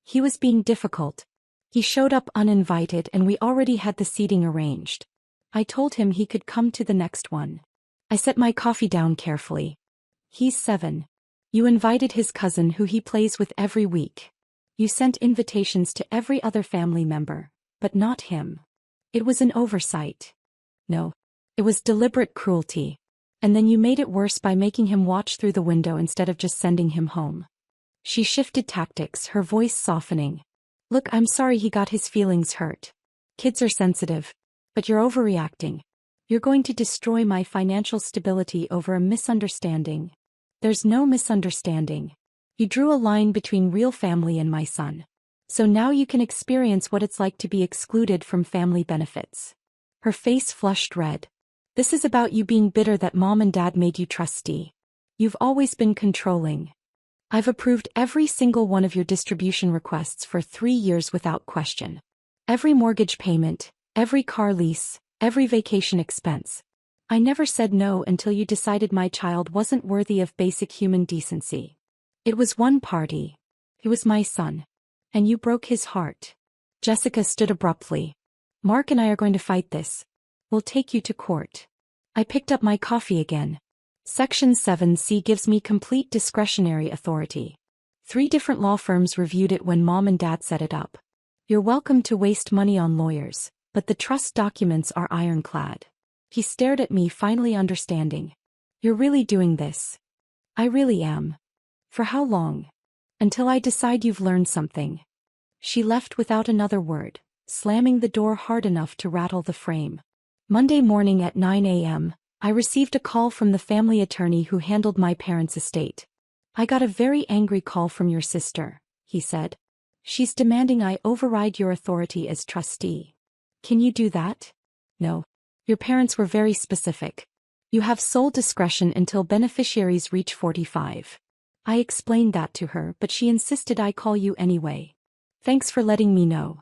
He was being difficult. He showed up uninvited and we already had the seating arranged. I told him he could come to the next one. I set my coffee down carefully. He's 7. You invited his cousin who he plays with every week. You sent invitations to every other family member, but not him. It was an oversight. No. It was deliberate cruelty. And then you made it worse by making him watch through the window instead of just sending him home. She shifted tactics, her voice softening. Look, I'm sorry he got his feelings hurt. Kids are sensitive. But you're overreacting. You're going to destroy my financial stability over a misunderstanding. There's no misunderstanding. You drew a line between real family and my son. So now you can experience what it's like to be excluded from family benefits. Her face flushed red. This is about you being bitter that mom and dad made you trustee. You've always been controlling. I've approved every single one of your distribution requests for 3 years without question. Every mortgage payment, every car lease, every vacation expense. I never said no until you decided my child wasn't worthy of basic human decency. It was one party. It was my son. And you broke his heart. Jessica stood abruptly. Mark and I are going to fight this. We'll take you to court. I picked up my coffee again. Section 7C gives me complete discretionary authority. 3 different law firms reviewed it when mom and dad set it up. You're welcome to waste money on lawyers, but the trust documents are ironclad. He stared at me, finally understanding. You're really doing this? I really am. For how long? Until I decide you've learned something. She left without another word, slamming the door hard enough to rattle the frame. Monday morning at 9 a.m., I received a call from the family attorney who handled my parents' estate. "I got a very angry call from your sister," he said. "She's demanding I override your authority as trustee. Can you do that?" "No. Your parents were very specific. You have sole discretion until beneficiaries reach 45. I explained that to her, but she insisted I call you anyway. Thanks for letting me know.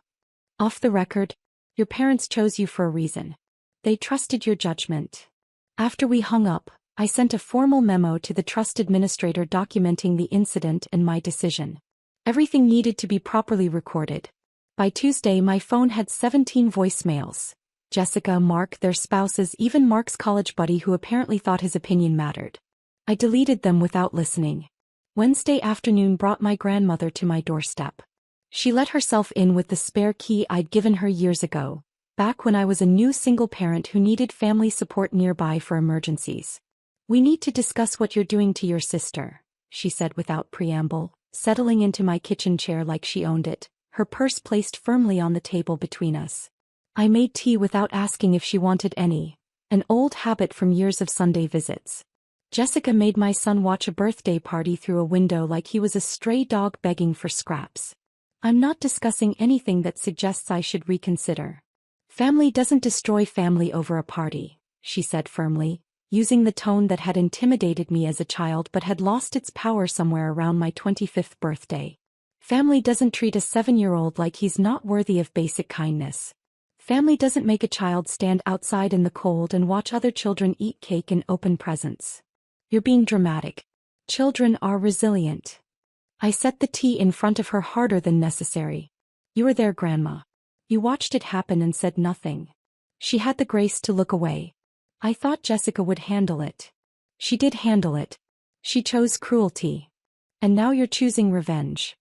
Off the record, your parents chose you for a reason. They trusted your judgment." After we hung up, I sent a formal memo to the trust administrator documenting the incident and my decision. Everything needed to be properly recorded. By Tuesday, my phone had 17 voicemails. Jessica, Mark, their spouses, even Mark's college buddy who apparently thought his opinion mattered. I deleted them without listening. Wednesday afternoon brought my grandmother to my doorstep. She let herself in with the spare key I'd given her years ago, back when I was a new single parent who needed family support nearby for emergencies. "We need to discuss what you're doing to your sister," she said without preamble, settling into my kitchen chair like she owned it, her purse placed firmly on the table between us. I made tea without asking if she wanted any, an old habit from years of Sunday visits. Jessica made my son watch a birthday party through a window like he was a stray dog begging for scraps. "I'm not discussing anything that suggests I should reconsider. Family doesn't destroy family over a party," she said firmly, using the tone that had intimidated me as a child but had lost its power somewhere around my 25th birthday. "Family doesn't treat a 7-year-old like he's not worthy of basic kindness. Family doesn't make a child stand outside in the cold and watch other children eat cake and open presents. You're being dramatic. Children are resilient." I set the tea in front of her harder than necessary. "You were there, Grandma. You watched it happen and said nothing." She had the grace to look away. "I thought Jessica would handle it." She did handle it. She chose cruelty. "And now you're choosing revenge."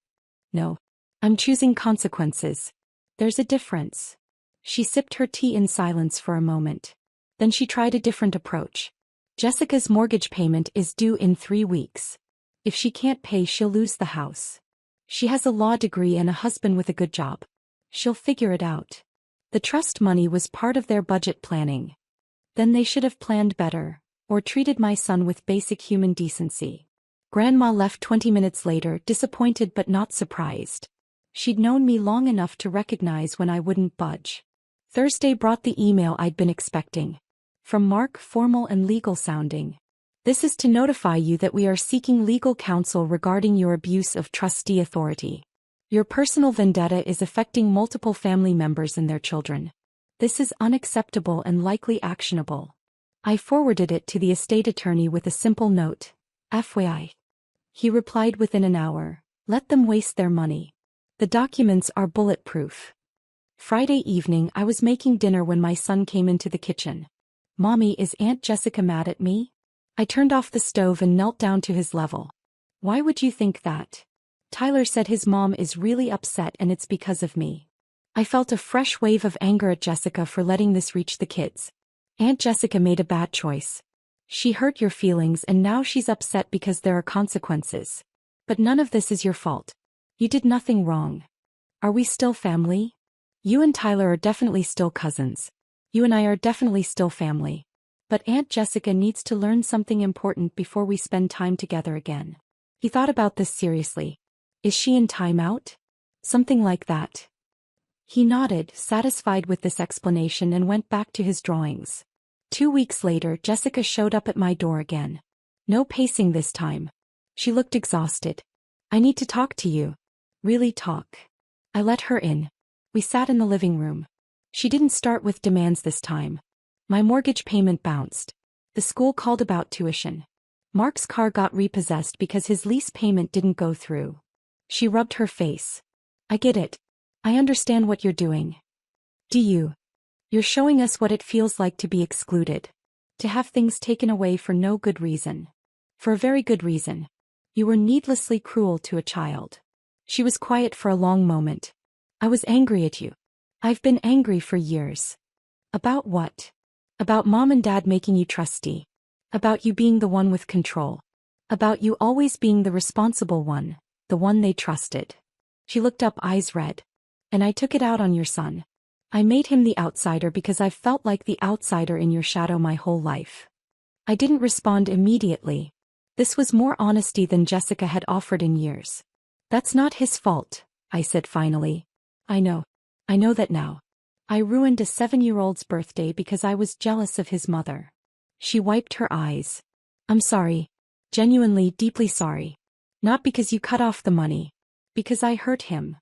"No. I'm choosing consequences. There's a difference." She sipped her tea in silence for a moment. Then she tried a different approach. "Jessica's mortgage payment is due in 3 weeks. If she can't pay, she'll lose the house. She has a law degree and a husband with a good job. She'll figure it out. The trust money was part of their budget planning. Then they should have planned better, or treated my son with basic human decency." Grandma left 20 minutes later, disappointed but not surprised. She'd known me long enough to recognize when I wouldn't budge. Thursday brought the email I'd been expecting. From Mark, formal and legal sounding. "This is to notify you that we are seeking legal counsel regarding your abuse of trustee authority. Your personal vendetta is affecting multiple family members and their children. This is unacceptable and likely actionable." I forwarded it to the estate attorney with a simple note, "FYI." He replied within an hour, "Let them waste their money. The documents are bulletproof." Friday evening, I was making dinner when my son came into the kitchen. "Mommy, is Aunt Jessica mad at me?" I turned off the stove and knelt down to his level. "Why would you think that? Tyler said his mom is really upset and it's because of me." I felt a fresh wave of anger at Jessica for letting this reach the kids. "Aunt Jessica made a bad choice. She hurt your feelings and now she's upset because there are consequences. But none of this is your fault. You did nothing wrong. Are we still family? You and Tyler are definitely still cousins. You and I are definitely still family. But Aunt Jessica needs to learn something important before we spend time together again." He thought about this seriously. "Is she in timeout?" "Something like that." He nodded, satisfied with this explanation, and went back to his drawings. 2 weeks later, Jessica showed up at my door again. No pacing this time. She looked exhausted. "I need to talk to you." "Really talk?" I let her in. We sat in the living room. She didn't start with demands this time. My mortgage payment bounced. The school called about tuition. Mark's car got repossessed because his lease payment didn't go through. She rubbed her face. "I get it. I understand what you're doing." "Do you? You're showing us what it feels like to be excluded. To have things taken away for no good reason. For a very good reason. You were needlessly cruel to a child." She was quiet for a long moment. "I was angry at you. I've been angry for years." "About what?" "About Mom and Dad making you trustee. About you being the one with control. About you always being the responsible one, the one they trusted." She looked up, eyes red. And I took it out on your son. I made him the outsider because I've felt like the outsider in your shadow my whole life. I didn't respond immediately. This was more honesty than Jessica had offered in years. That's not his fault, I said finally. I know that now. I ruined a 7-year-old's birthday because I was jealous of his mother. She wiped her eyes. I'm sorry. Genuinely, deeply sorry. Not because you cut off the money. Because I hurt him.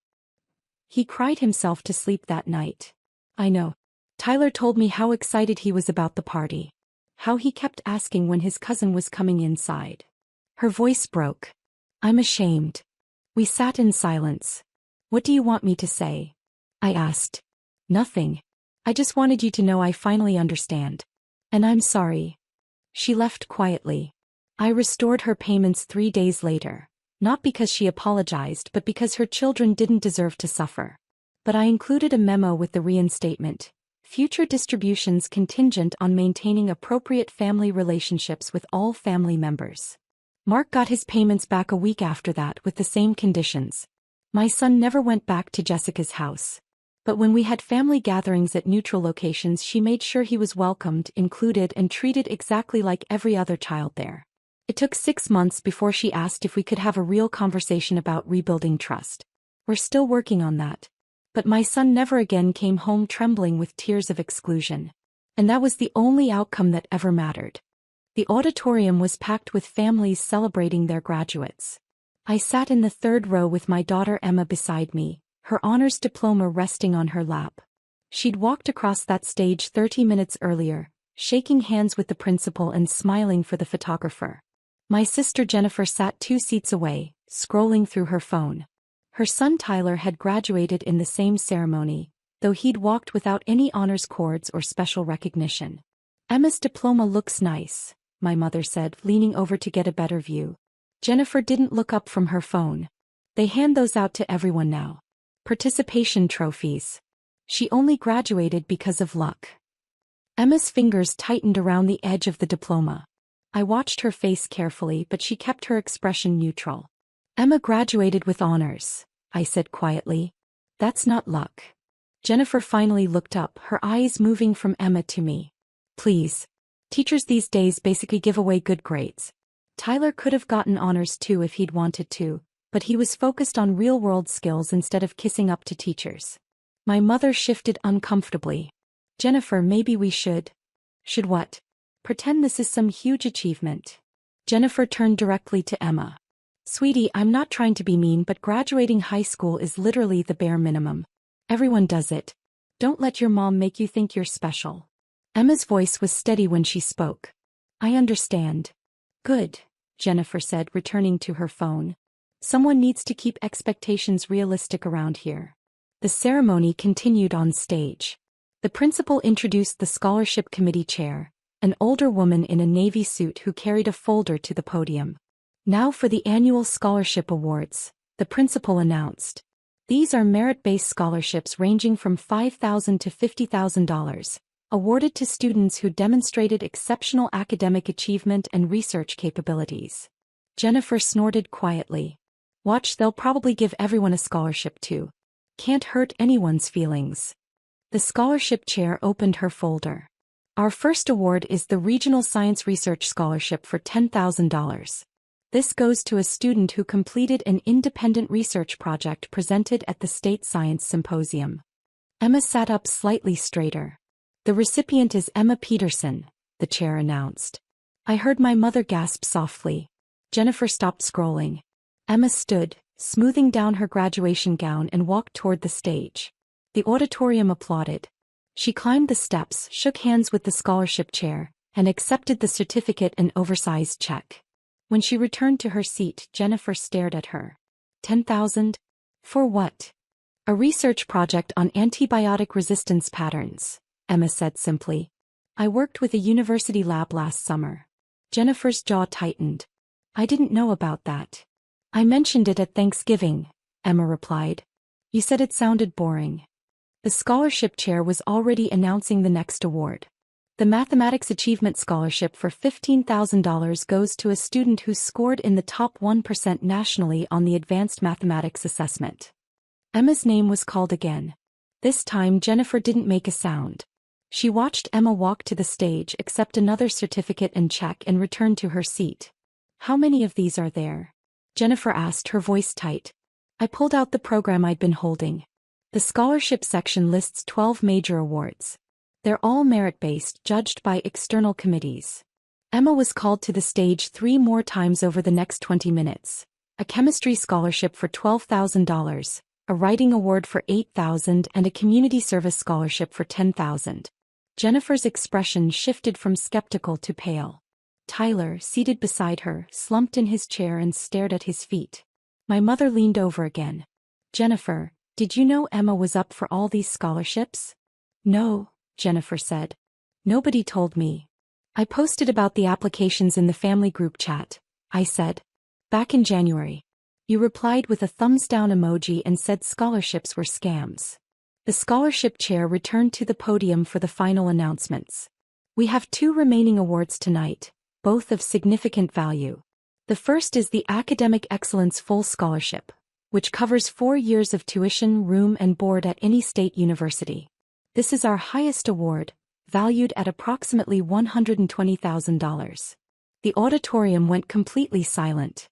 He cried himself to sleep that night. I know. Tyler told me how excited he was about the party. How he kept asking when his cousin was coming inside. Her voice broke. I'm ashamed. We sat in silence. What do you want me to say? I asked. Nothing. I just wanted you to know I finally understand. And I'm sorry. She left quietly. I restored her payments 3 days later. Not because she apologized but because her children didn't deserve to suffer. But I included a memo with the reinstatement. Future distributions contingent on maintaining appropriate family relationships with all family members. Mark got his payments back a week after that with the same conditions. My son never went back to Jessica's house. But when we had family gatherings at neutral locations, she made sure he was welcomed, included, and treated exactly like every other child there. It took 6 months before she asked if we could have a real conversation about rebuilding trust. We're still working on that. But my son never again came home trembling with tears of exclusion. And that was the only outcome that ever mattered. The auditorium was packed with families celebrating their graduates. I sat in the 3rd row with my daughter Emma beside me, her honors diploma resting on her lap. She'd walked across that stage 30 minutes earlier, shaking hands with the principal and smiling for the photographer. My sister Jennifer sat 2 seats away, scrolling through her phone. Her son Tyler had graduated in the same ceremony, though he'd walked without any honors cords or special recognition. Emma's diploma looks nice, my mother said, leaning over to get a better view. Jennifer didn't look up from her phone. They hand those out to everyone now. Participation trophies. She only graduated because of luck. Emma's fingers tightened around the edge of the diploma. I watched her face carefully, but she kept her expression neutral. Emma graduated with honors, I said quietly. That's not luck. Jennifer finally looked up, her eyes moving from Emma to me. Please. Teachers these days basically give away good grades. Tyler could have gotten honors too if he'd wanted to, but he was focused on real-world skills instead of kissing up to teachers. My mother shifted uncomfortably. Jennifer, maybe we should. Should what? Pretend this is some huge achievement. Jennifer turned directly to Emma. Sweetie, I'm not trying to be mean, but graduating high school is literally the bare minimum. Everyone does it. Don't let your mom make you think you're special. Emma's voice was steady when she spoke. I understand. Good, Jennifer said, returning to her phone. Someone needs to keep expectations realistic around here. The ceremony continued on stage. The principal introduced the scholarship committee chair, an older woman in a navy suit who carried a folder to the podium. Now for the annual scholarship awards, the principal announced. These are merit-based scholarships ranging from $5,000 to $50,000, awarded to students who demonstrated exceptional academic achievement and research capabilities. Jennifer snorted quietly. Watch, they'll probably give everyone a scholarship too. Can't hurt anyone's feelings. The scholarship chair opened her folder. Our first award is the Regional Science Research Scholarship for $10,000. This goes to a student who completed an independent research project presented at the State Science Symposium. Emma sat up slightly straighter. The recipient is Emma Peterson, the chair announced. I heard my mother gasp softly. Jennifer stopped scrolling. Emma stood, smoothing down her graduation gown, and walked toward the stage. The auditorium applauded. She climbed the steps, shook hands with the scholarship chair, and accepted the certificate and oversized check. When she returned to her seat, Jennifer stared at her. $10,000? For what? A research project on antibiotic resistance patterns, Emma said simply. I worked with a university lab last summer. Jennifer's jaw tightened. I didn't know about that. I mentioned it at Thanksgiving, Emma replied. You said it sounded boring. The scholarship chair was already announcing the next award. The Mathematics Achievement Scholarship for $15,000 goes to a student who scored in the top 1% nationally on the Advanced Mathematics Assessment. Emma's name was called again. This time Jennifer didn't make a sound. She watched Emma walk to the stage, accept another certificate and check, and return to her seat. "How many of these are there?" Jennifer asked, her voice tight. I pulled out the program I'd been holding. The scholarship section lists 12 major awards. They're all merit-based, judged by external committees. Emma was called to the stage 3 more times over the next 20 minutes. A chemistry scholarship for $12,000, a writing award for $8,000, and a community service scholarship for $10,000. Jennifer's expression shifted from skeptical to pale. Tyler, seated beside her, slumped in his chair and stared at his feet. My mother leaned over again. "Jennifer, did you know Emma was up for all these scholarships?" "No," Jennifer said. "Nobody told me. I posted about the applications in the family group chat," I said. "Back in January. You replied with a thumbs-down emoji and said scholarships were scams." The scholarship chair returned to the podium for the final announcements. "We have 2 remaining awards tonight, both of significant value. The first is the Academic Excellence Full Scholarship, which covers 4 years of tuition, room, and board at any state university. This is our highest award, valued at approximately $120,000. The auditorium went completely silent.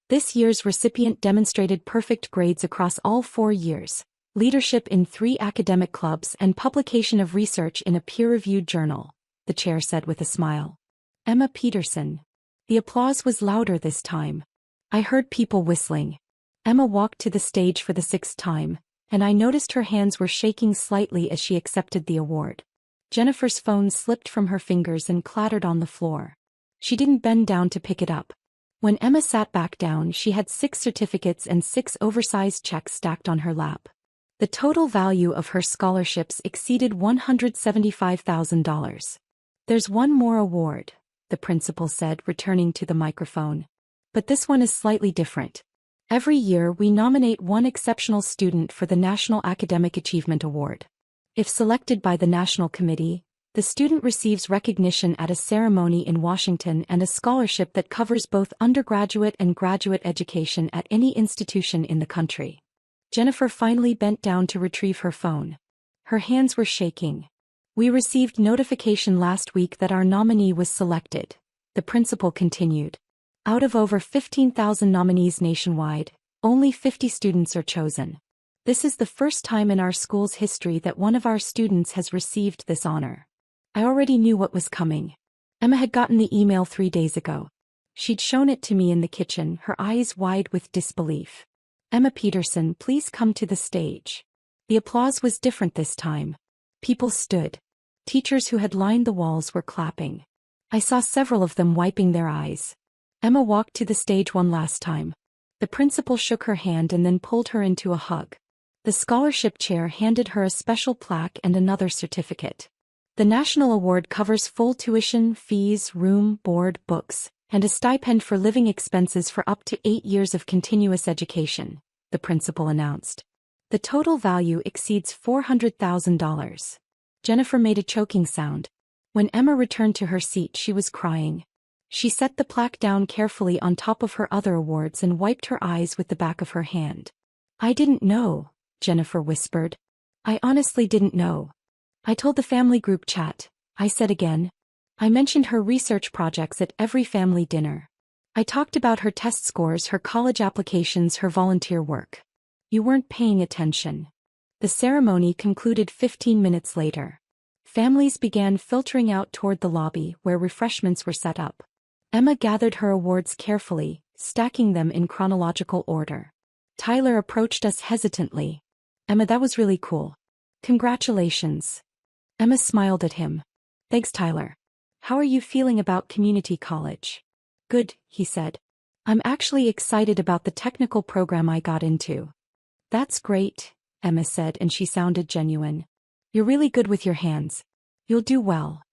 This year's recipient demonstrated perfect grades across all 4 years, leadership in 3 academic clubs, and publication of research in a peer-reviewed journal," the chair said with a smile. "Emma Peterson." The applause was louder this time. I heard people whistling. Emma walked to the stage for the 6th time, and I noticed her hands were shaking slightly as she accepted the award. Jennifer's phone slipped from her fingers and clattered on the floor. She didn't bend down to pick it up. When Emma sat back down, she had 6 certificates and 6 oversized checks stacked on her lap. The total value of her scholarships exceeded $175,000. "There's one more award," the principal said, returning to the microphone. "But this one is slightly different. Every year we nominate one exceptional student for the National Academic Achievement Award. If selected by the National Committee, the student receives recognition at a ceremony in Washington and a scholarship that covers both undergraduate and graduate education at any institution in the country." Jennifer finally bent down to retrieve her phone. Her hands were shaking. "We received notification last week that our nominee was selected," the principal continued. "Out of over 15,000 nominees nationwide, only 50 students are chosen. This is the first time in our school's history that one of our students has received this honor." I already knew what was coming. Emma had gotten the email 3 days ago. She'd shown it to me in the kitchen, her eyes wide with disbelief. "Emma Peterson, please come to the stage." The applause was different this time. People stood. Teachers who had lined the walls were clapping. I saw several of them wiping their eyes. Emma walked to the stage one last time. The principal shook her hand and then pulled her into a hug. The scholarship chair handed her a special plaque and another certificate. "The national award covers full tuition, fees, room, board, books, and a stipend for living expenses for up to 8 years of continuous education," the principal announced. "The total value exceeds $400,000. Jennifer made a choking sound. When Emma returned to her seat, she was crying. She set the plaque down carefully on top of her other awards and wiped her eyes with the back of her hand. "I didn't know," Jennifer whispered. "I honestly didn't know. I told the family group chat," I said again. "I mentioned her research projects at every family dinner. I talked about her test scores, her college applications, her volunteer work. You weren't paying attention." The ceremony concluded 15 minutes later. Families began filtering out toward the lobby where refreshments were set up. Emma gathered her awards carefully, stacking them in chronological order. Tyler approached us hesitantly. "Emma, that was really cool. Congratulations." Emma smiled at him. "Thanks, Tyler. How are you feeling about community college?" "Good," he said. "I'm actually excited about the technical program I got into." "That's great," Emma said, and she sounded genuine. "You're really good with your hands. You'll do well."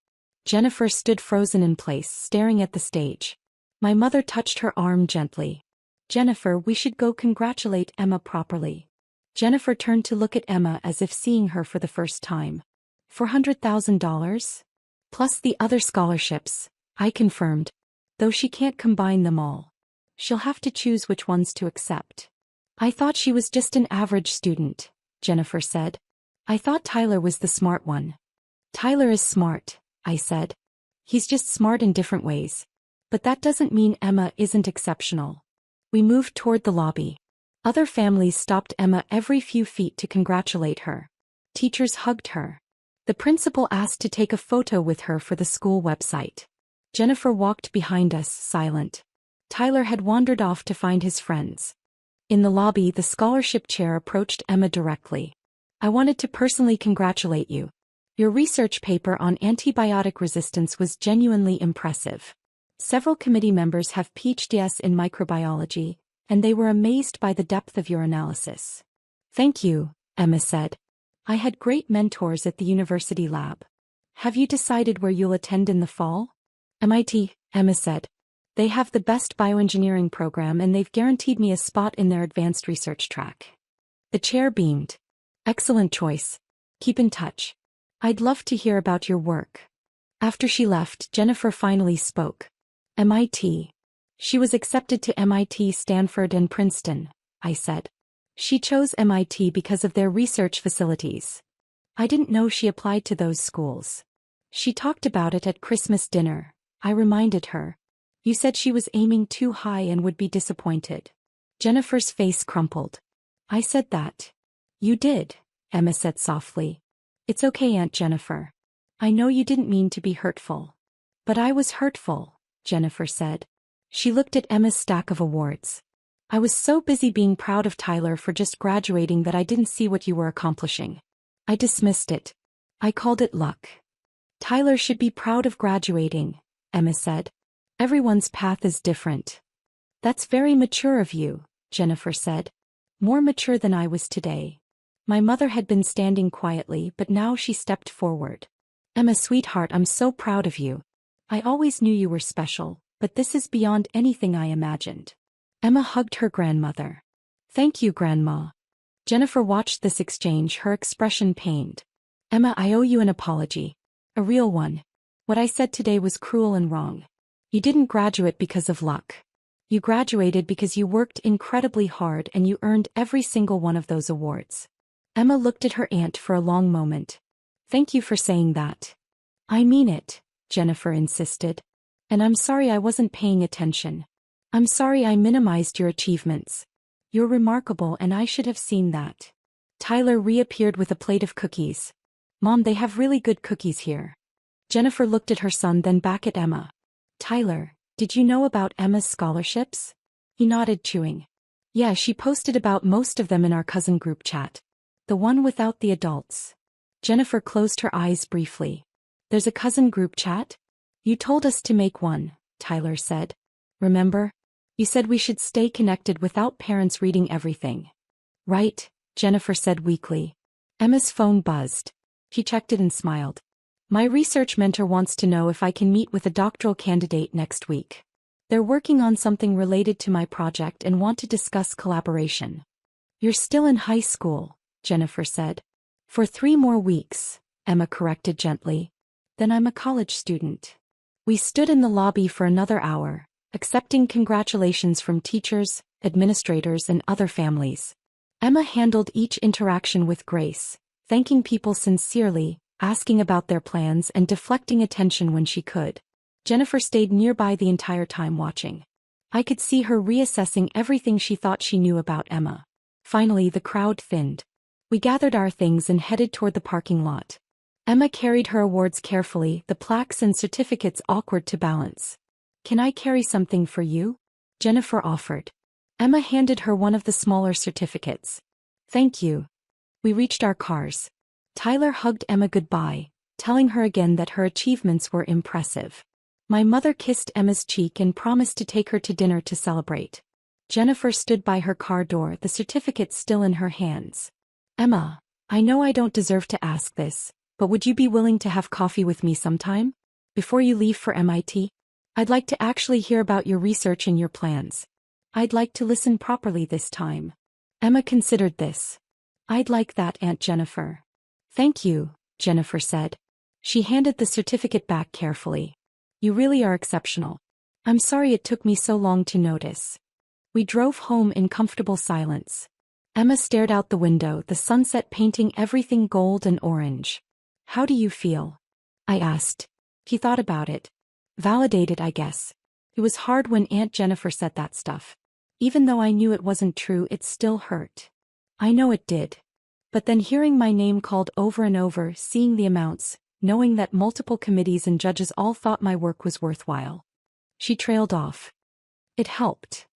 Jennifer stood frozen in place, staring at the stage. My mother touched her arm gently. "Jennifer, we should go congratulate Emma properly." Jennifer turned to look at Emma as if seeing her for the first time. $400,000? Plus the other scholarships, I confirmed. Though she can't combine them all. She'll have to choose which ones to accept. I thought she was just an average student, Jennifer said. I thought Tyler was the smart one. Tyler is smart, I said. He's just smart in different ways. But that doesn't mean Emma isn't exceptional. We moved toward the lobby. Other families stopped Emma every few feet to congratulate her. Teachers hugged her. The principal asked to take a photo with her for the school website. Jennifer walked behind us, silent. Tyler had wandered off to find his friends. In the lobby, the scholarship chair approached Emma directly. I wanted to personally congratulate you. Your research paper on antibiotic resistance was genuinely impressive. Several committee members have PhDs in microbiology, and they were amazed by the depth of your analysis. Thank you, Emma said. I had great mentors at the university lab. Have you decided where you'll attend in the fall? MIT, Emma said. They have the best bioengineering program and they've guaranteed me a spot in their advanced research track. The chair beamed. Excellent choice. Keep in touch. I'd love to hear about your work. After she left, Jennifer finally spoke. MIT. She was accepted to MIT, Stanford, and Princeton, I said. She chose MIT because of their research facilities. I didn't know she applied to those schools. She talked about it at Christmas dinner. I reminded her. You said she was aiming too high and would be disappointed. Jennifer's face crumpled. I said that. You did, Emma said softly. It's okay, Aunt Jennifer. I know you didn't mean to be hurtful. But I was hurtful, Jennifer said. She looked at Emma's stack of awards. I was so busy being proud of Tyler for just graduating that I didn't see what you were accomplishing. I dismissed it. I called it luck. Tyler should be proud of graduating, Emma said. Everyone's path is different. That's very mature of you, Jennifer said. More mature than I was today. My mother had been standing quietly, but now she stepped forward. Emma, sweetheart, I'm so proud of you. I always knew you were special, but this is beyond anything I imagined. Emma hugged her grandmother. Thank you, Grandma. Jennifer watched this exchange, her expression pained. Emma, I owe you an apology. A real one. What I said today was cruel and wrong. You didn't graduate because of luck. You graduated because you worked incredibly hard and you earned every single one of those awards. Emma looked at her aunt for a long moment. Thank you for saying that. I mean it, Jennifer insisted. And I'm sorry I wasn't paying attention. I'm sorry I minimized your achievements. You're remarkable and I should have seen that. Tyler reappeared with a plate of cookies. Mom, they have really good cookies here. Jennifer looked at her son, then back at Emma. Tyler, did you know about Emma's scholarships? He nodded, chewing. Yeah, she posted about most of them in our cousin group chat. The one without the adults. Jennifer closed her eyes briefly. There's a cousin group chat? You told us to make one, Tyler said. Remember? You said we should stay connected without parents reading everything. Right, Jennifer said weakly. Emma's phone buzzed. She checked it and smiled. My research mentor wants to know if I can meet with a doctoral candidate next week. They're working on something related to my project and want to discuss collaboration. You're still in high school, Jennifer said. For 3 more weeks, Emma corrected gently. Then I'm a college student. We stood in the lobby for another hour, accepting congratulations from teachers, administrators, and other families. Emma handled each interaction with grace, thanking people sincerely, asking about their plans and deflecting attention when she could. Jennifer stayed nearby the entire time watching. I could see her reassessing everything she thought she knew about Emma. Finally, the crowd thinned. We gathered our things and headed toward the parking lot. Emma carried her awards carefully, the plaques and certificates awkward to balance. Can I carry something for you? Jennifer offered. Emma handed her one of the smaller certificates. Thank you. We reached our cars. Tyler hugged Emma goodbye, telling her again that her achievements were impressive. My mother kissed Emma's cheek and promised to take her to dinner to celebrate. Jennifer stood by her car door, the certificate still in her hands. Emma, I know I don't deserve to ask this, but would you be willing to have coffee with me sometime? Before you leave for MIT? I'd like to actually hear about your research and your plans. I'd like to listen properly this time. Emma considered this. I'd like that, Aunt Jennifer. Thank you, Jennifer said. She handed the certificate back carefully. You really are exceptional. I'm sorry it took me so long to notice. We drove home in comfortable silence. Emma stared out the window, the sunset painting everything gold and orange. "How do you feel?" I asked. He thought about it. Validated, I guess. It was hard when Aunt Jennifer said that stuff. Even though I knew it wasn't true, it still hurt. I know it did. But then hearing my name called over and over, seeing the amounts, knowing that multiple committees and judges all thought my work was worthwhile. She trailed off. "It helped.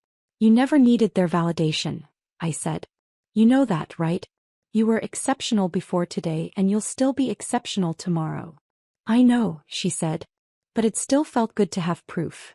You never needed their validation," I said. "You know that, right? You were exceptional before today and you'll still be exceptional tomorrow." "I know," she said. But it still felt good to have proof.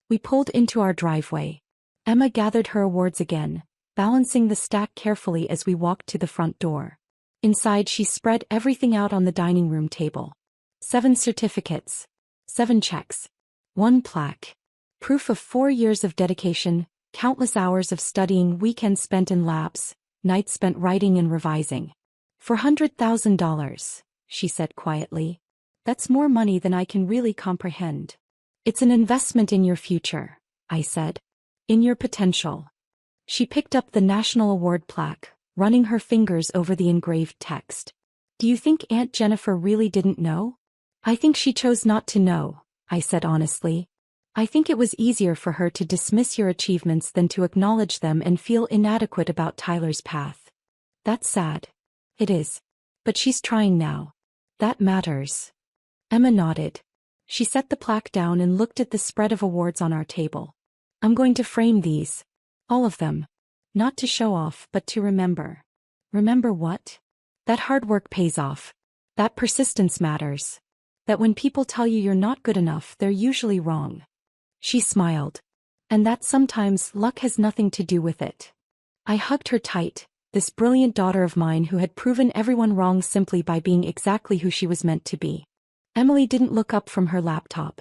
We pulled into our driveway. Emma gathered her awards again, balancing the stack carefully as we walked to the front door. Inside, she spread everything out on the dining room table. 7 certificates. 7 checks. 1 plaque. Proof of 4 years of dedication, countless hours of studying, weekends spent in labs, nights spent writing and revising. $400,000, she said quietly. "That's more money than I can really comprehend." "It's an investment in your future," I said. "In your potential." She picked up the National Award plaque, running her fingers over the engraved text. "Do you think Aunt Jennifer really didn't know?" "I think she chose not to know," I said honestly. "I think it was easier for her to dismiss your achievements than to acknowledge them and feel inadequate about Tyler's path." "That's sad." "It is. But she's trying now. That matters." Emma nodded. She set the plaque down and looked at the spread of awards on our table. "I'm going to frame these. All of them. Not to show off, but to remember." "Remember what?" "That hard work pays off. That persistence matters. That when people tell you you're not good enough, they're usually wrong." She smiled. "And that sometimes luck has nothing to do with it." I hugged her tight, this brilliant daughter of mine who had proven everyone wrong simply by being exactly who she was meant to be. Emily didn't look up from her laptop.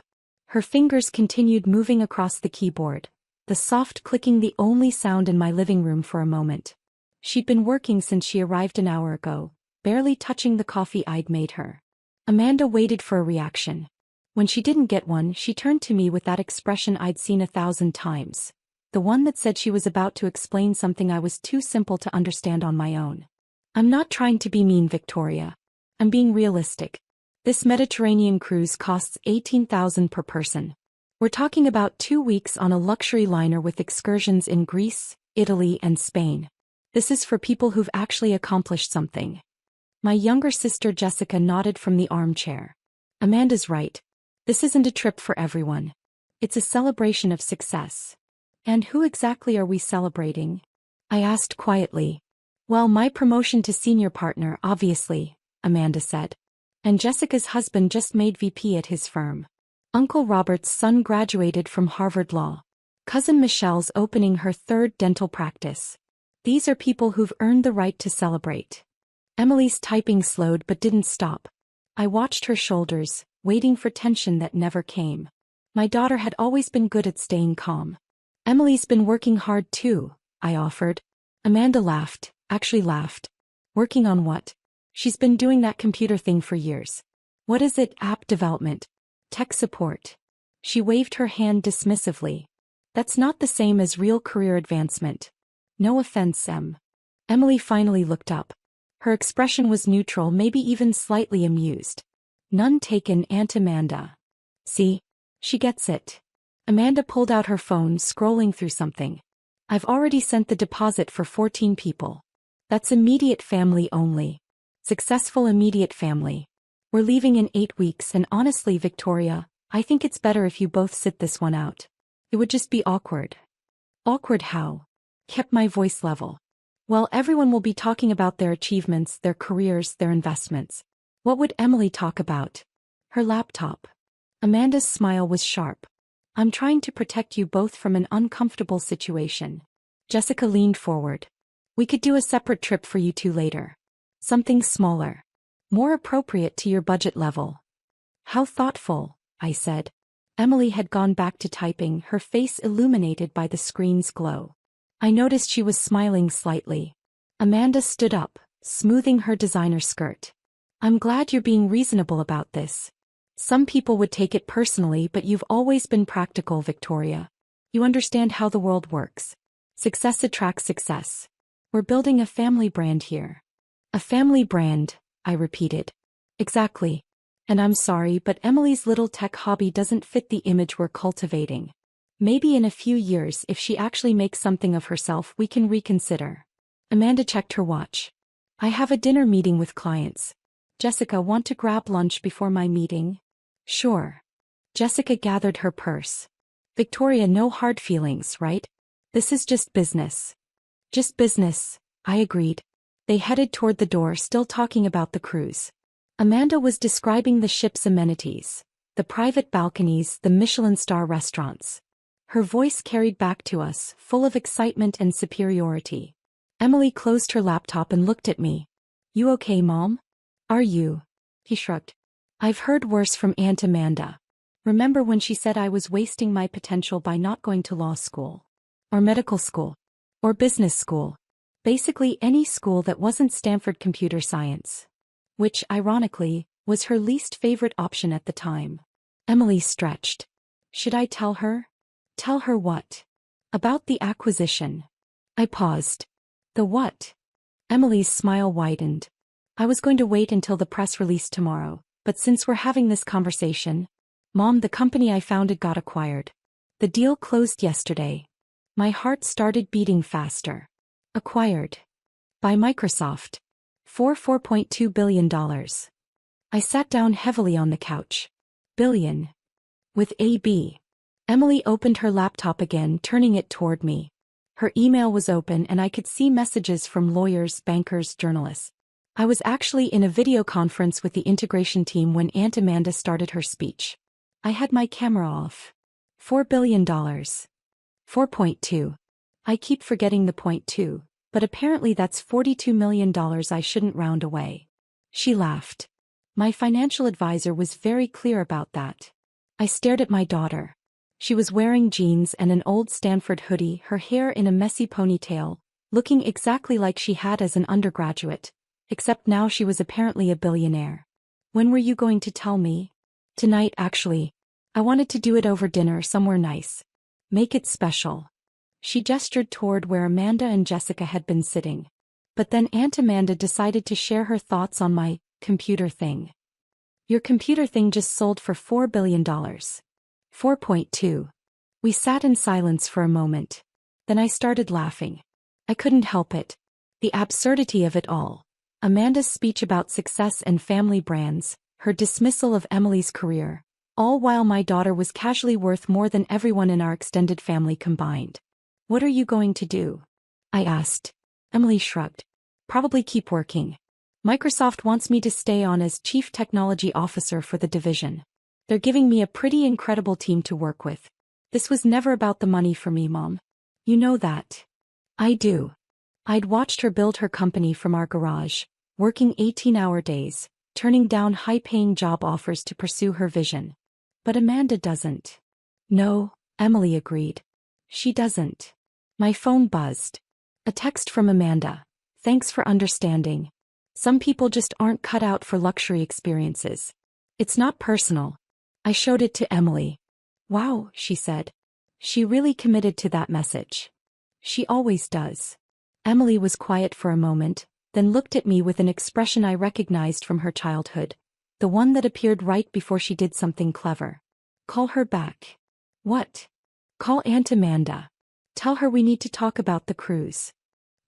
Her fingers continued moving across the keyboard, the soft clicking the only sound in my living room for a moment. She'd been working since she arrived an hour ago, barely touching the coffee I'd made her. Amanda waited for a reaction. When she didn't get one, she turned to me with that expression I'd seen 1,000 times. The one that said she was about to explain something I was too simple to understand on my own. "I'm not trying to be mean, Victoria. I'm being realistic. This Mediterranean cruise costs $18,000 per person. We're talking about 2 weeks on a luxury liner with excursions in Greece, Italy, and Spain. This is for people who've actually accomplished something." My younger sister Jessica nodded from the armchair. "Amanda's right. This isn't a trip for everyone. It's a celebration of success." "And who exactly are we celebrating?" I asked quietly. "Well, my promotion to senior partner, obviously," Amanda said. "And Jessica's husband just made VP at his firm. Uncle Robert's son graduated from Harvard Law. Cousin Michelle's opening her 3rd dental practice. These are people who've earned the right to celebrate." Emily's typing slowed but didn't stop. I watched her shoulders, waiting for tension that never came. My daughter had always been good at staying calm. "Emily's been working hard too," I offered. Amanda laughed, actually laughed. "Working on what?" "She's been doing that computer thing for years." "What is it?" "App development. Tech support." She waved her hand dismissively. "That's not the same as real career advancement." "No offense, Em." Emily finally looked up. Her expression was neutral, maybe even slightly amused. "None taken, Aunt Amanda." "See? She gets it." Amanda pulled out her phone, scrolling through something. "I've already sent the deposit for 14 people. That's immediate family only. Successful immediate family. We're leaving in 8 weeks and honestly, Victoria, I think it's better if you both sit this one out. It would just be awkward." "Awkward how?" Kept my voice level. "Well, everyone will be talking about their achievements, their careers, their investments. What would Emily talk about?" "Her laptop." Amanda's smile was sharp. "I'm trying to protect you both from an uncomfortable situation." Jessica leaned forward. "We could do a separate trip for you two later. Something smaller. More appropriate to your budget level." "How thoughtful," I said. Emily had gone back to typing, her face illuminated by the screen's glow. I noticed she was smiling slightly. Amanda stood up, smoothing her designer skirt. "I'm glad you're being reasonable about this. Some people would take it personally, but you've always been practical, Victoria. You understand how the world works." Success attracts success. We're building a family brand here. A family brand, I repeated. Exactly. And I'm sorry, but Emily's little tech hobby doesn't fit the image we're cultivating. Maybe in a few years, if she actually makes something of herself, we can reconsider. Amanda checked her watch. I have a dinner meeting with clients. Jessica, want to grab lunch before my meeting? Sure. Jessica gathered her purse. Victoria, no hard feelings, right? This is just business. Just business, I agreed. They headed toward the door, still talking about the cruise. Amanda was describing the ship's amenities, the private balconies, the Michelin star restaurants. Her voice carried back to us, full of excitement and superiority. Emily closed her laptop and looked at me. You okay, Mom? Are you? He shrugged. I've heard worse from Aunt Amanda. Remember when she said I was wasting my potential by not going to law school? Or medical school? Or business school? Basically any school that wasn't Stanford computer science. Which, ironically, was her least favorite option at the time. Emily stretched. Should I tell her? Tell her what? About the acquisition. I paused. The what? Emily's smile widened. I was going to wait until the press release tomorrow, but since we're having this conversation, Mom, the company I founded got acquired. The deal closed yesterday. My heart started beating faster. Acquired. By Microsoft. For $4.2 billion. I sat down heavily on the couch. Billion. With a B. Emily opened her laptop again, turning it toward me. Her email was open and I could see messages from lawyers, bankers, journalists. I was actually in a video conference with the integration team when Aunt Amanda started her speech. I had my camera off. $4 billion. 4.2. I keep forgetting the point 2, but apparently that's $42 million I shouldn't round away. She laughed. My financial advisor was very clear about that. I stared at my daughter. She was wearing jeans and an old Stanford hoodie, her hair in a messy ponytail, looking exactly like she had as an undergraduate, except now she was apparently a billionaire. When were you going to tell me? Tonight, actually. I wanted to do it over dinner somewhere nice. Make it special. She gestured toward where Amanda and Jessica had been sitting. But then Aunt Amanda decided to share her thoughts on my computer thing. Your computer thing just sold for $4 billion. 4.2. We sat in silence for a moment. Then I started laughing. I couldn't help it. The absurdity of it all. Amanda's speech about success and family brands, her dismissal of Emily's career, all while my daughter was casually worth more than everyone in our extended family combined. What are you going to do? I asked. Emily shrugged. Probably keep working. Microsoft wants me to stay on as Chief Technology Officer for the division. They're giving me a pretty incredible team to work with. This was never about the money for me, Mom. You know that. I do. I'd watched her build her company from our garage, working 18-hour days, turning down high-paying job offers to pursue her vision. But Amanda doesn't. No, Emily agreed. She doesn't. My phone buzzed. A text from Amanda. Thanks for understanding. Some people just aren't cut out for luxury experiences. It's not personal. I showed it to Emily. Wow, she said. She really committed to that message. She always does. Emily was quiet for a moment, then looked at me with an expression I recognized from her childhood, the one that appeared right before she did something clever. Call her back. What? Call Aunt Amanda. Tell her we need to talk about the cruise.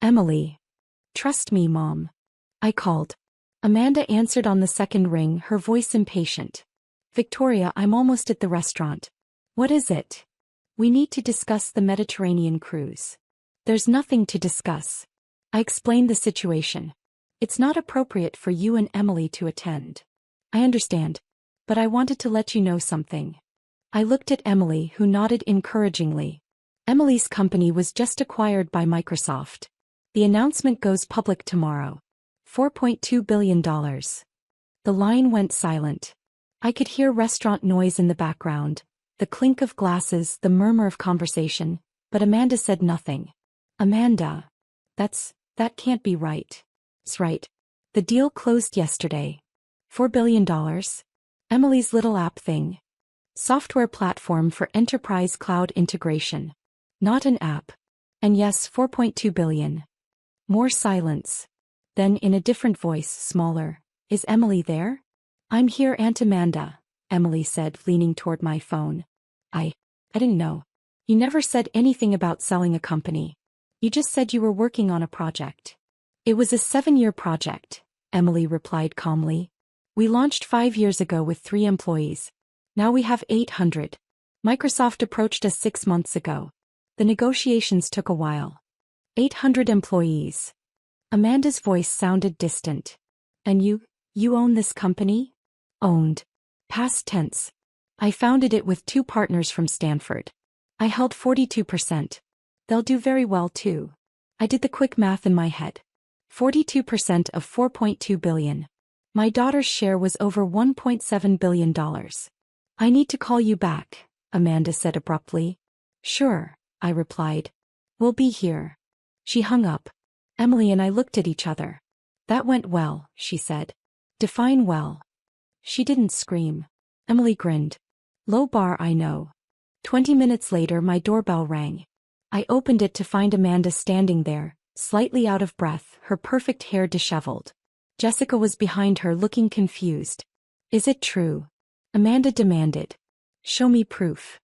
Emily. Trust me, Mom. I called. Amanda answered on the second ring, her voice impatient. Victoria, I'm almost at the restaurant. What is it? We need to discuss the Mediterranean cruise. There's nothing to discuss. I explained the situation. It's not appropriate for you and Emily to attend. I understand. But I wanted to let you know something. I looked at Emily, who nodded encouragingly. Emily's company was just acquired by Microsoft. The announcement goes public tomorrow. $4.2 billion. The line went silent. I could hear restaurant noise in the background, the clink of glasses, the murmur of conversation, but Amanda said nothing. Amanda. That can't be right. It's right. The deal closed yesterday. $4 billion. Emily's little app thing. Software platform for enterprise cloud integration. Not an app. And yes, 4.2 billion. More silence. Then in a different voice, smaller, is Emily there? I'm here, Aunt Amanda, Emily said, leaning toward my phone. I didn't know. You never said anything about selling a company. You just said you were working on a project. It was a 7-year project, Emily replied calmly. We launched 5 years ago with 3 employees. Now we have 800. Microsoft approached us 6 months ago. The negotiations took a while. 800 employees. Amanda's voice sounded distant. And you own this company? Owned. Past tense. I founded it with 2 partners from Stanford. I held 42%. They'll do very well too. I did the quick math in my head. 42% of 4.2 billion. My daughter's share was over $1.7 billion. I need to call you back, Amanda said abruptly. Sure, I replied. We'll be here. She hung up. Emily and I looked at each other. That went well, she said. Define well. She didn't scream. Emily grinned. Low bar, I know. 20 minutes later my doorbell rang. I opened it to find Amanda standing there, slightly out of breath, her perfect hair disheveled. Jessica was behind her looking confused. Is it true? Amanda demanded. Show me proof.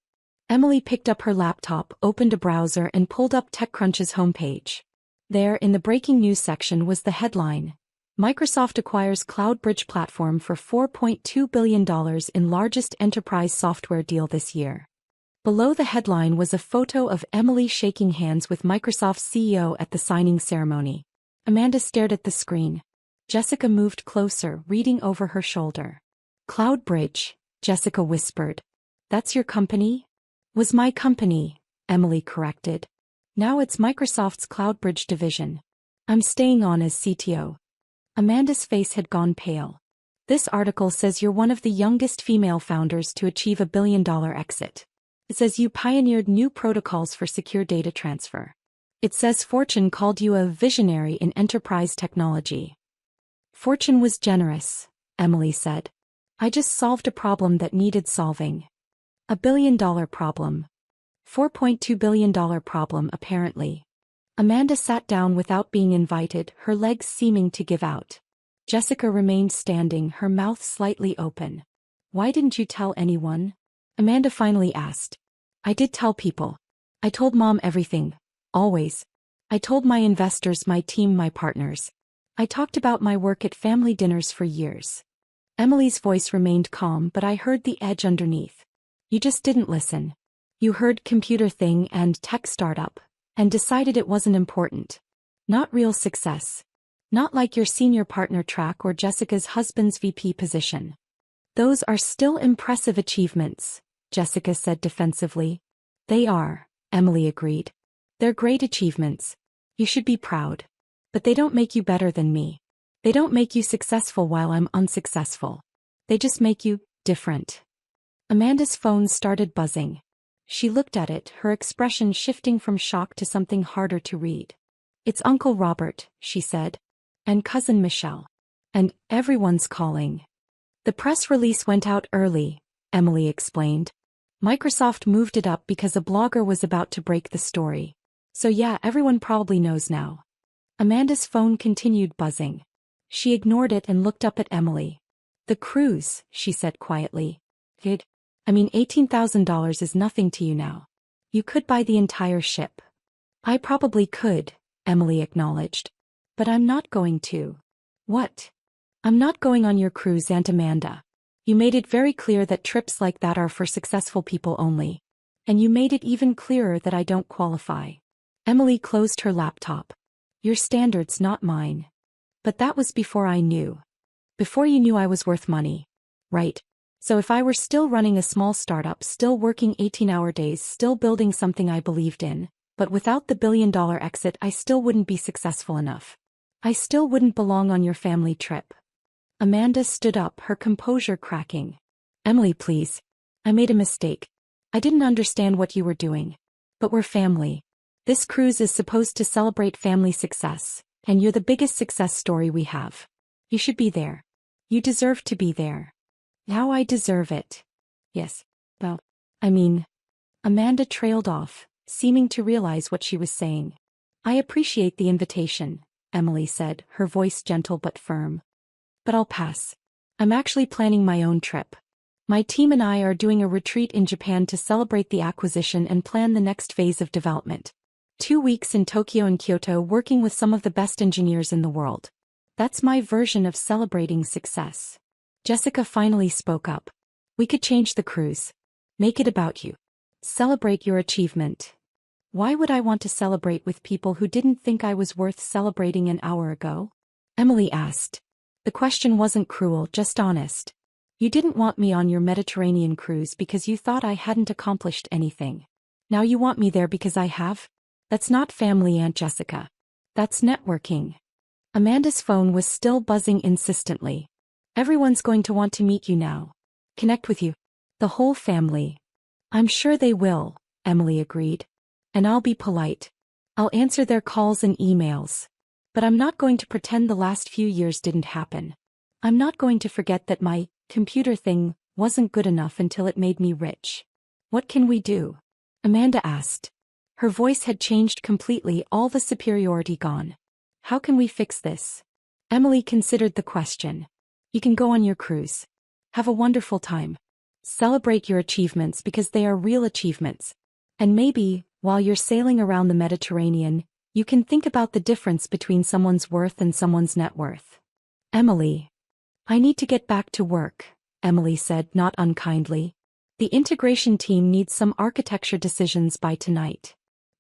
Emily picked up her laptop, opened a browser and pulled up TechCrunch's homepage. There in the breaking news section was the headline. Microsoft acquires CloudBridge platform for $4.2 billion in largest enterprise software deal this year. Below the headline was a photo of Emily shaking hands with Microsoft's CEO at the signing ceremony. Amanda stared at the screen. Jessica moved closer, reading over her shoulder. CloudBridge, Jessica whispered. That's your company? Was my company, Emily corrected. Now it's Microsoft's CloudBridge division. I'm staying on as CTO. Amanda's face had gone pale. This article says you're one of the youngest female founders to achieve a billion-dollar exit. It says you pioneered new protocols for secure data transfer. It says Fortune called you a visionary in enterprise technology. Fortune was generous, Emily said. I just solved a problem that needed solving. A billion-dollar problem. $4.2 billion problem, apparently. Amanda sat down without being invited, her legs seeming to give out. Jessica remained standing, her mouth slightly open. Why didn't you tell anyone? Amanda finally asked. I did tell people. I told Mom everything. Always. I told my investors, my team, my partners. I talked about my work at family dinners for years. Emily's voice remained calm, but I heard the edge underneath. You just didn't listen. You heard computer thing and tech startup, and decided it wasn't important. Not real success. Not like your senior partner track or Jessica's husband's VP position. Those are still impressive achievements, Jessica said defensively. They are, Emily agreed. They're great achievements. You should be proud. But they don't make you better than me. They don't make you successful while I'm unsuccessful. They just make you different. Amanda's phone started buzzing. She looked at it, her expression shifting from shock to something harder to read. It's Uncle Robert, she said. And Cousin Michelle. And everyone's calling. The press release went out early, Emily explained. Microsoft moved it up because a blogger was about to break the story. So yeah, everyone probably knows now. Amanda's phone continued buzzing. She ignored it and looked up at Emily. The cruise, she said quietly. $18,000 is nothing to you now. You could buy the entire ship. I probably could, Emily acknowledged. But I'm not going to. What? I'm not going on your cruise, Aunt Amanda. You made it very clear that trips like that are for successful people only. And you made it even clearer that I don't qualify. Emily closed her laptop. Your standards, not mine. But that was before I knew. Before you knew I was worth money. Right. So if I were still running a small startup, still working 18-hour days, still building something I believed in, but without the billion-dollar exit, I still wouldn't be successful enough. I still wouldn't belong on your family trip. Amanda stood up, her composure cracking. Emily, please. I made a mistake. I didn't understand what you were doing. But we're family. This cruise is supposed to celebrate family success, and you're the biggest success story we have. You should be there. You deserve to be there. Now I deserve it. Yes. Well, Amanda trailed off, seeming to realize what she was saying. I appreciate the invitation, Emily said, her voice gentle but firm. But I'll pass. I'm actually planning my own trip. My team and I are doing a retreat in Japan to celebrate the acquisition and plan the next phase of development. 2 weeks in Tokyo and Kyoto working with some of the best engineers in the world. That's my version of celebrating success. Jessica finally spoke up. We could change the cruise. Make it about you. Celebrate your achievement. Why would I want to celebrate with people who didn't think I was worth celebrating an hour ago? Emily asked. The question wasn't cruel, just honest. You didn't want me on your Mediterranean cruise because you thought I hadn't accomplished anything. Now you want me there because I have? That's not family, Aunt Jessica. That's networking. Amanda's phone was still buzzing insistently. Everyone's going to want to meet you now. Connect with you. The whole family. I'm sure they will, Emily agreed. And I'll be polite. I'll answer their calls and emails. But I'm not going to pretend the last few years didn't happen. I'm not going to forget that my computer thing wasn't good enough until it made me rich. What can we do? Amanda asked. Her voice had changed completely, all the superiority gone. How can we fix this? Emily considered the question. You can go on your cruise. Have a wonderful time. Celebrate your achievements because they are real achievements. And maybe, while you're sailing around the Mediterranean, you can think about the difference between someone's worth and someone's net worth. Emily. I need to get back to work, Emily said, not unkindly. The integration team needs some architecture decisions by tonight.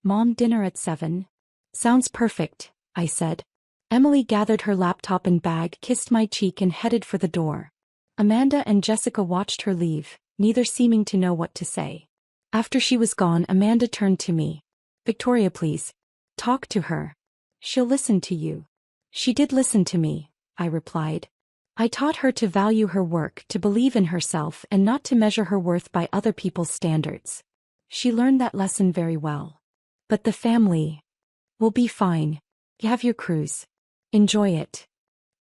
Mom, dinner at 7? Sounds perfect, I said. Emily gathered her laptop and bag, kissed my cheek and headed for the door. Amanda and Jessica watched her leave, neither seeming to know what to say. After she was gone, Amanda turned to me. Victoria, please. Talk to her. She'll listen to you. She did listen to me, I replied. I taught her to value her work, to believe in herself and not to measure her worth by other people's standards. She learned that lesson very well. But the family will be fine. You have your cruise. Enjoy it.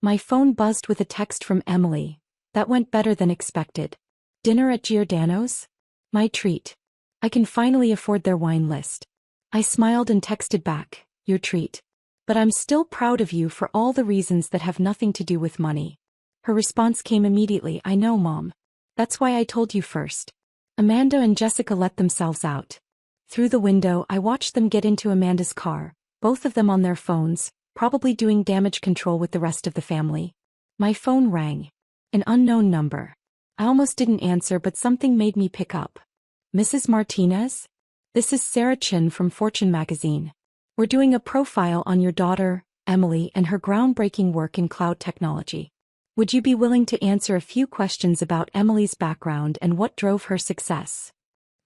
My phone buzzed with a text from Emily. That went better than expected. Dinner at Giordano's? My treat. I can finally afford their wine list. I smiled and texted back, your treat. But I'm still proud of you for all the reasons that have nothing to do with money. Her response came immediately, I know, Mom. That's why I told you first. Amanda and Jessica let themselves out. Through the window, I watched them get into Amanda's car, both of them on their phones, probably doing damage control with the rest of the family. My phone rang. An unknown number. I almost didn't answer, but something made me pick up. Mrs. Martinez? This is Sarah Chin from Fortune magazine. We're doing a profile on your daughter, Emily, and her groundbreaking work in cloud technology. Would you be willing to answer a few questions about Emily's background and what drove her success?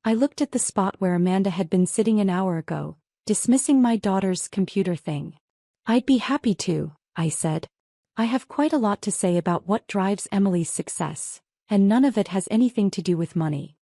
I looked at the spot where Amanda had been sitting an hour ago, dismissing my daughter's computer thing. I'd be happy to, I said. I have quite a lot to say about what drives Emily's success, and none of it has anything to do with money.